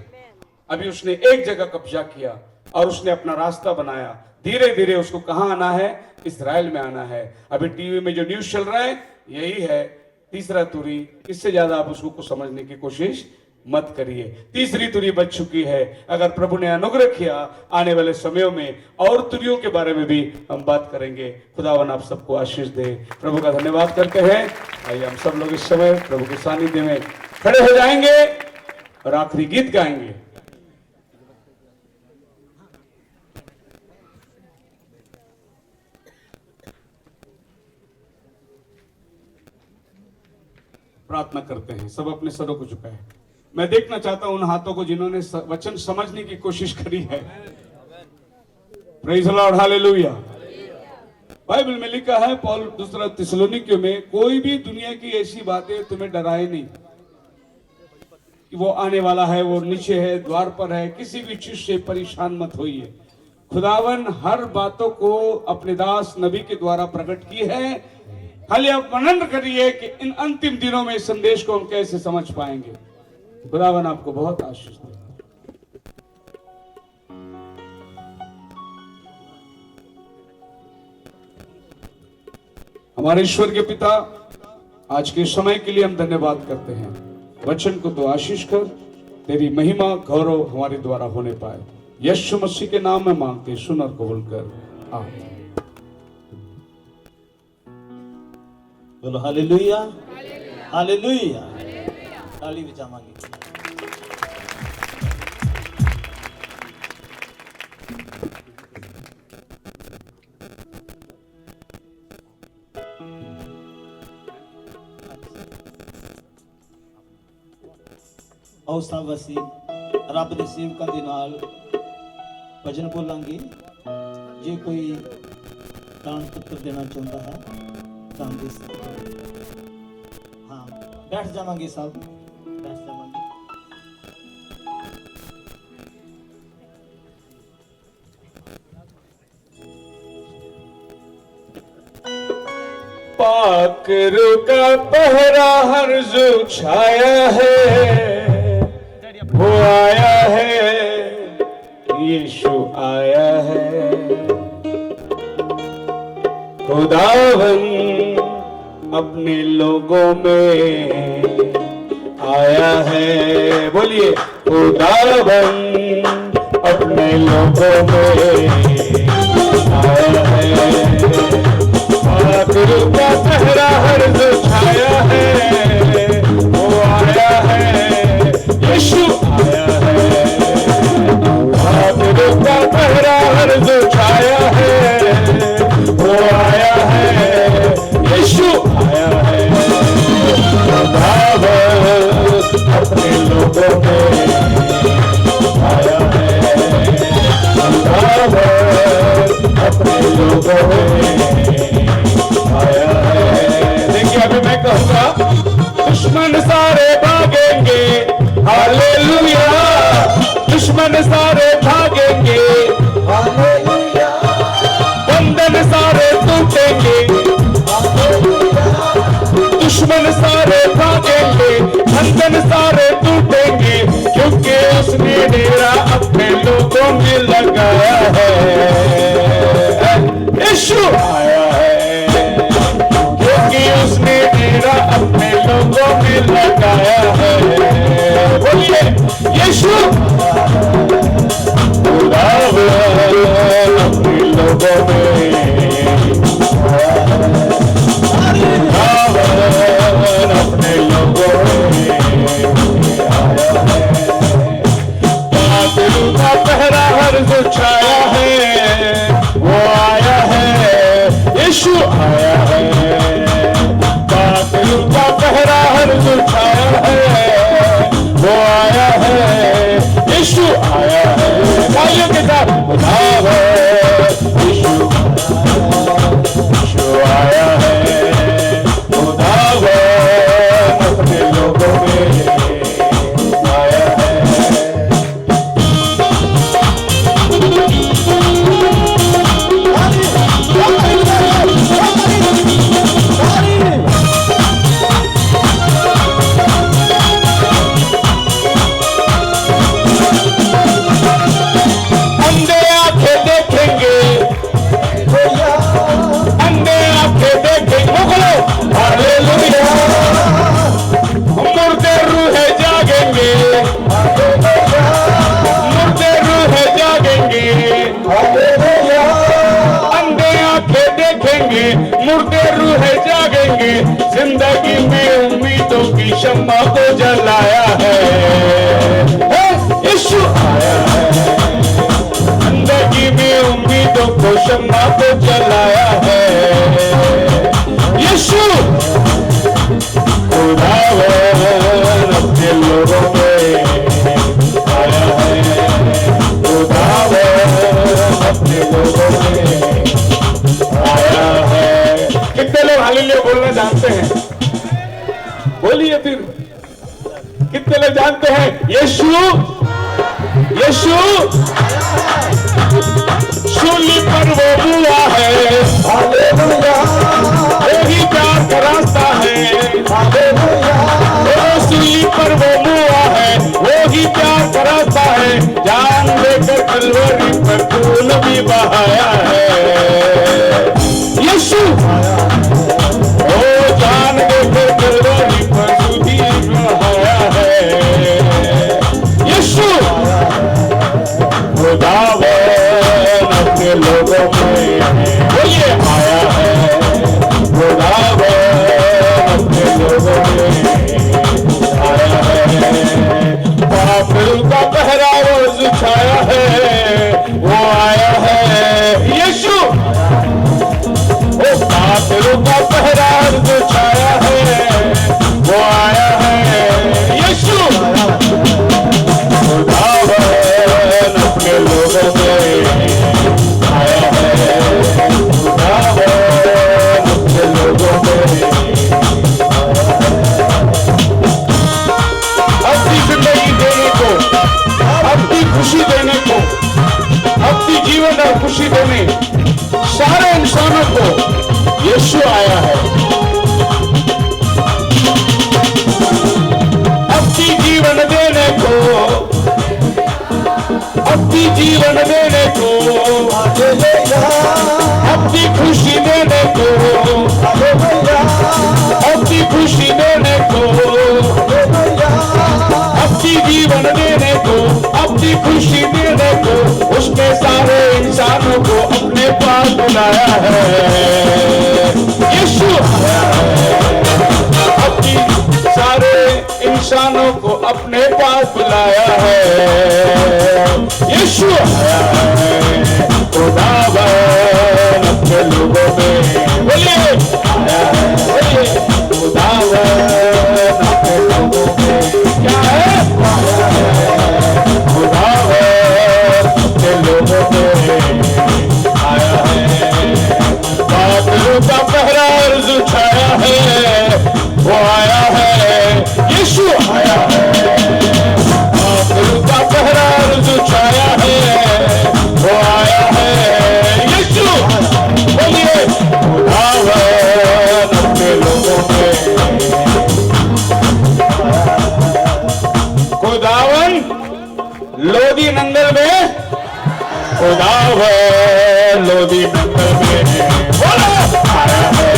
अभी उसने एक जगह कब्जा किया और उसने अपना रास्ता बनाया। धीरे धीरे उसको कहां आना है? इस्राएल में आना है। अभी टीवी में जो न्यूज चल रहा है यही है, तीसरा तुरी। इससे ज्यादा आप उसको को समझने की कोशिश मत करिए। तीसरी तुरी बच चुकी है। अगर प्रभु ने अनुग्रह किया आने वाले समयों में और तुरियों के बारे में भी हम बात करेंगे। खुदावन आप सबको आशीष दे। प्रभु का धन्यवाद करते हैं। आइए हम सब लोग इस समय प्रभु के सानिध्य में खड़े हो जाएंगे और आखिरी गीत गाएंगे। प्रार्थना करते हैं, सब अपने सरों को झुकाएं। मैं देखना चाहता हूं उन हाथों को जिन्होंने वचन समझने की कोशिश करी है। Praise the Lord, hallelujah. Bible में लिखा है, पौल दूसरा थिस्सलुनीकियों में, कोई भी दुनिया की ऐसी बातें तुम्हें डराए नहीं कि वो आने वाला है, वो नीचे है, द्वार पर है, किसी भी चीज से परेशान मत होइए। खुदावन हर बातों को अपने दास नबी के द्वारा प्रकट की है। खाली आप वर्णन करिए कि इन अंतिम दिनों में इस संदेश को हम कैसे समझ पाएंगे। खुदावन आपको बहुत आशीष दे। हमारे ईश्वर के पिता, आज के समय के लिए हम धन्यवाद करते हैं। वचन को तो आशीष कर, तेरी महिमा गौरव हमारे द्वारा होने पाए। यीशु मसीह के नाम में मांगते, सुन और कबूल कर, आमीन। बोलो हालेलुया, हालेलुया। ताली बजावांगे। आओ सब ਅਸੀਂ ਰੱਬ ਦੇ ਸੇਵਕਾਂ ਦੇ ਨਾਲ ਭਜਨ ਬੋਲਾਂਗੇ। ਜੇ ਕੋਈ ਦਾਨ ਪੁੱਤਰ ਦੇਣਾ ਚਾਹੁੰਦਾ ਹੈ ਤਾਂ ਦੇ ਸਕਦਾ ਹੈ। ਹਾਂ, बैठ जावांगे सब, बैठ जावांगे। पाकरू का पहरा हर जो छाया है, वो आया है, यीशु आया है। खुदावन अपने लोगों में आया है, बोलिए खुदावन अपने लोगों में आया है। पाकरू का पहरा हर जो छाया है, वो आया है, यीशु आया है। पाकरू का पहरा हर जो छाया है, वो आया है, यीशु आया है। खुदावन अपने लोगों में आया है, खुदावन अपने लोगों में आया है। देखिए अभी मैं कहूंगा, दुश्मन सारे भागेंगे, हालेलुया। दुश्मन सारे भागेंगे, हालेलुया। बंधन सारे टूटेंगे, दुश्मन सारे भागेंगे, बंधन सारे टूटेंगे, क्योंकि उसने डेरा अपने लोगों में लगाया है। यीशु आया है, क्योंकि उसने डेरा अपने लोगों में लगाया है। बोलिए यीशु खुदावन अपने लोगों में आया है, खुदावन अपने लोगों में आया है। पाकरू का पहरा हर जो छाया है, वो आया है, यीशु आया है। पाकरू का पहरा हर जो छाया है, वो आया है, यीशु आया है। तालियों के साथ खुदावन यीशु आया है, खुदावन अपने लोगों में आया है। अंधे आंखें देखेंगे, अंधे आंखें देखेंगे, बोलो हालेलुया। मुर्दे रूहें जागेंगे, मुर्दे रूहें जागेंगे, अंधे आंखें देखेंगे, मुर्दे रूहें जागेंगे। जिंदगी में उम्मीदों की शम्मा को जलाया है, यीशु आया है। जिंदगी में उम्मीदों को शम्मा को जलाया है, यीशु खुदावन अपने लोगों में आया है, खुदावन अपने लोगों में आया है। बोलना जानते हैं? बोलिए फिर, कितने लोग जानते हैं यीशु? यीशु सूली पर वो हुआ है, वही प्यार का रास्ता है। वो सूली पर वो हुआ है, वही प्यार का रास्ता है। जान लेकर कलवरी पर खून भी बहाया है। यीशु ओ जान लेकर कलवरी पर खून भी बहाया है। यीशु खुदावन अपने लोगों में वो ये आया है। खुदावन अपने लोगों में आया है। पापियों का पहरावा जो छाया है वो आया है। यीशु ओ पापियों का पहरावा जो छाया है वो आया है। यीशु खुदावन अपने लोगों में आया है। खुदावन अपने लोगों में अपनी जिंदगी देने को, अपनी खुशी देने को, अपनी जीवन और खुशी देने सारे इंसानों को यीशु आया है। अपनी जीवन देने को, अपनी जीवन देने को, अपनी खुशी देने को, अपनी खुशी देने को, अपनी जीवन देने को, अपनी खुशी देने को उसने सारे इंसानों को अपने पास बुलाया है। यीशु अपनी सारे इंसानों को अपने पास बुलाया है। यीशु खुदावन अपने लोगों में बोलिए आया है। बोलिए खुदावन अपने लोगों में क्या है? खुदावन अपने लोगों में आया है। पापियों का पहरा अर्ज़ छाया है वो आया है। यीशु आया है। पापियों का पहरा अर्ज़ छाया है वो आया है। यीशु बोलिए खुदावन अपने लोगों में। खुदावन लोधी नंगल में, खुदावन लोधी नंगल में बोलो आया है।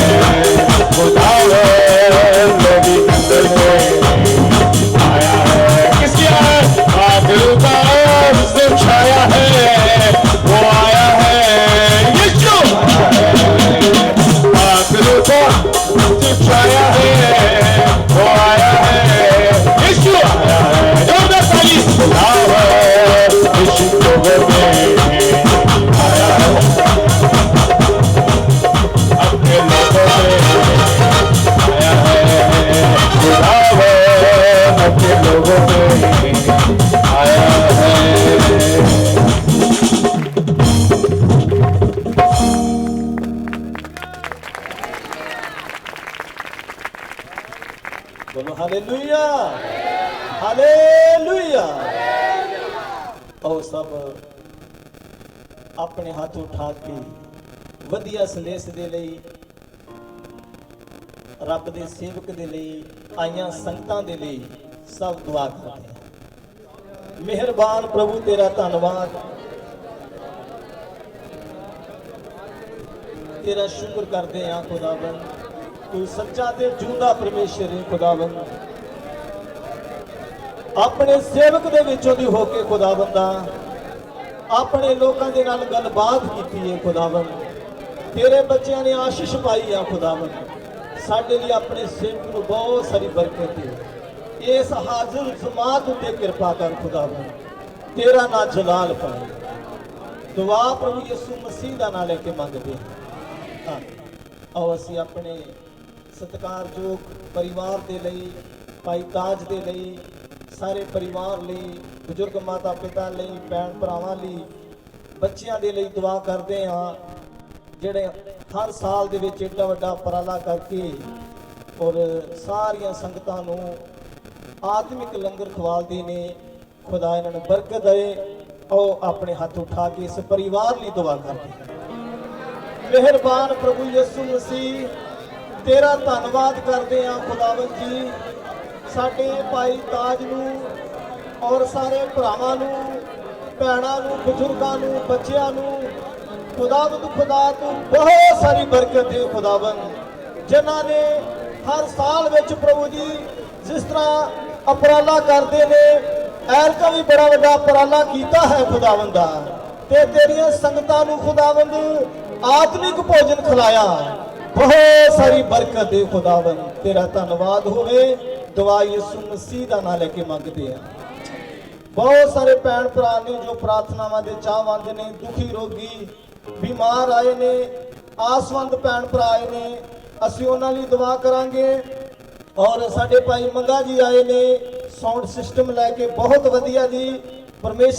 खुदावन लोधी नंगल में आया है। किसकी आया है? पापियों का अर्ज़ छाया है वो आया है। यीशु पापियों का अर्ज़ छाया है वो आया है। यीशु आया है। जोरदार ताली। खुदावन यीशु लोगों में आया है। अपने लोगों में आया है। खुदावन अपने लोगों में आया है। बोलो हालेलुया, हालेलुया। और सब अपने हाथ उठा के वधिया संदेश दे लई, रब दे सेवक दे लई, आईयां संगतां दे लई सब दुआ करते हैं। मेहरबान प्रभु तेरा धन्नवाद, तेरा शुक्र करते हैं खुदावन। तू सच्चा ते जिंदा परमेश्वर है खुदावन। अपने सेवक दे विचों दी होके खुदावंदा अपने लोगों के नाल गलबात की है खुदावन। तेरे बच्चों ने आशीष पाई है खुदावन। साडे लिए अपने सेवक को बहुत सारी बरकत है। इस हाजिर जमात उत्ते कृपा कर खुदावन, तेरा ना जलाल पाए। दुआ प्रभु यीशु मसीह दा नाम लेके मंगते हैं। आओ असी अपने सत्कारयोग परिवार दे लई, भाई ताज दे लई, सारे परिवार लई, बुजुर्ग माता पिता लई, भैन भरावां लई, बच्चियां दे लई दुआ करते हाँ। जेड़े ਹਰ ਸਾਲ ਦੇ ਵਿੱਚ ਏਡਾ ਵੱਡਾ ਉਪਰਾਲਾ ਕਰਕੇ ਔਰ ਸਾਰੀਆਂ ਸੰਗਤਾਂ ਨੂੰ ਆਤਮਿਕ ਲੰਗਰ ਖਵਾਲਦੇ ਨੇ। ਖੁਦਾ ਇਹਨਾਂ ਨੂੰ ਬਰਕਤ ਦੇ। ਉਹ ਆਪਣੇ ਹੱਥ ਉਠਾ ਕੇ ਇਸ ਪਰਿਵਾਰ ਲਈ ਦੁਆ ਕਰਦੇ ਹਨ। ਮਿਹਰਬਾਨ ਪ੍ਰਭੂ ਯਿਸੂ ਮਸੀਹ, ਤੇਰਾ ਧੰਨਵਾਦ ਕਰਦੇ ਹਾਂ ਖੁਦਾਵੰਦ ਜੀ, ਸਾਡੇ ਭਾਈ ਤਾਜ ਨੂੰ ਔਰ ਸਾਰੇ ਭਰਾਵਾਂ ਨੂੰ, ਭੈਣਾਂ ਨੂੰ, ਬਜ਼ੁਰਗਾਂ ਨੂੰ, ਬੱਚਿਆਂ ਨੂੰ ਖੁਦਾਵੰਦ ਖੁਦਾ ਤੂੰ ਬਹੁਤ ਸਾਰੀ ਬਰਕਤ ਦੇ ਖੁਦਾਵੰਦ, ਜਿਨ੍ਹਾਂ ਨੇ ਹਰ ਸਾਲ ਵਿੱਚ ਪ੍ਰਭੂ ਜੀ ਜਿਸ ਤਰ੍ਹਾਂ ਉਪਰਾਲਾ ਕਰਦੇ ਨੇ, ਐਰਕਾ ਵੀ ਬੜਾ ਵੱਡਾ ਉਪਰਾਲਾ ਕੀਤਾ ਹੈ ਖੁਦਾਵੰਦ ਦਾ, ਤੇ ਤੇਰੀਆਂ ਸੰਗਤਾਂ ਨੂੰ ਖੁਦਾਵੰਦ ਆਤਮਿਕ ਭੋਜਨ ਖਿਲਾਇਆ। ਬਹੁਤ ਸਾਰੀ ਬਰਕਤ ਦੇ ਖੁਦਾਵੰਦ, ਤੇਰਾ ਧੰਨਵਾਦ ਹੋਵੇ। ਦੁਆ ਯਿਸੂ ਮਸੀਹ ਦਾ ਨਾਮ ਲੈ ਕੇ ਮੰਗਦੇ ਆ। ਬਹੁਤ ਸਾਰੇ ਭੈਣ ਭਰਾ ਨੇ ਜੋ ਪ੍ਰਾਰਥਨਾਵਾਂ ਦੇ ਚਾਹਵੰਦ ਨੇ, ਦੁਖੀ ਰੋਗੀ ਬਿਮਾਰ ਆਏ ਨੇ, ਆਸਵੰਦ ਭੈਣ ਭਰਾ ਆਏ ਨੇ, ਅਸੀਂ ਉਹਨਾਂ ਲਈ ਦੁਆ ਕਰਾਂਗੇ। ਔਰ ਸਾਡੇ ਭਾਈ ਮੰਗਾ ਜੀ ਆਏ ਨੇ ਸਾਊਂਡ ਸਿਸਟਮ ਲੈ ਕੇ, ਬਹੁਤ ਵਧੀਆ ਜੀ। ਪਰਮੇਸ਼ਰ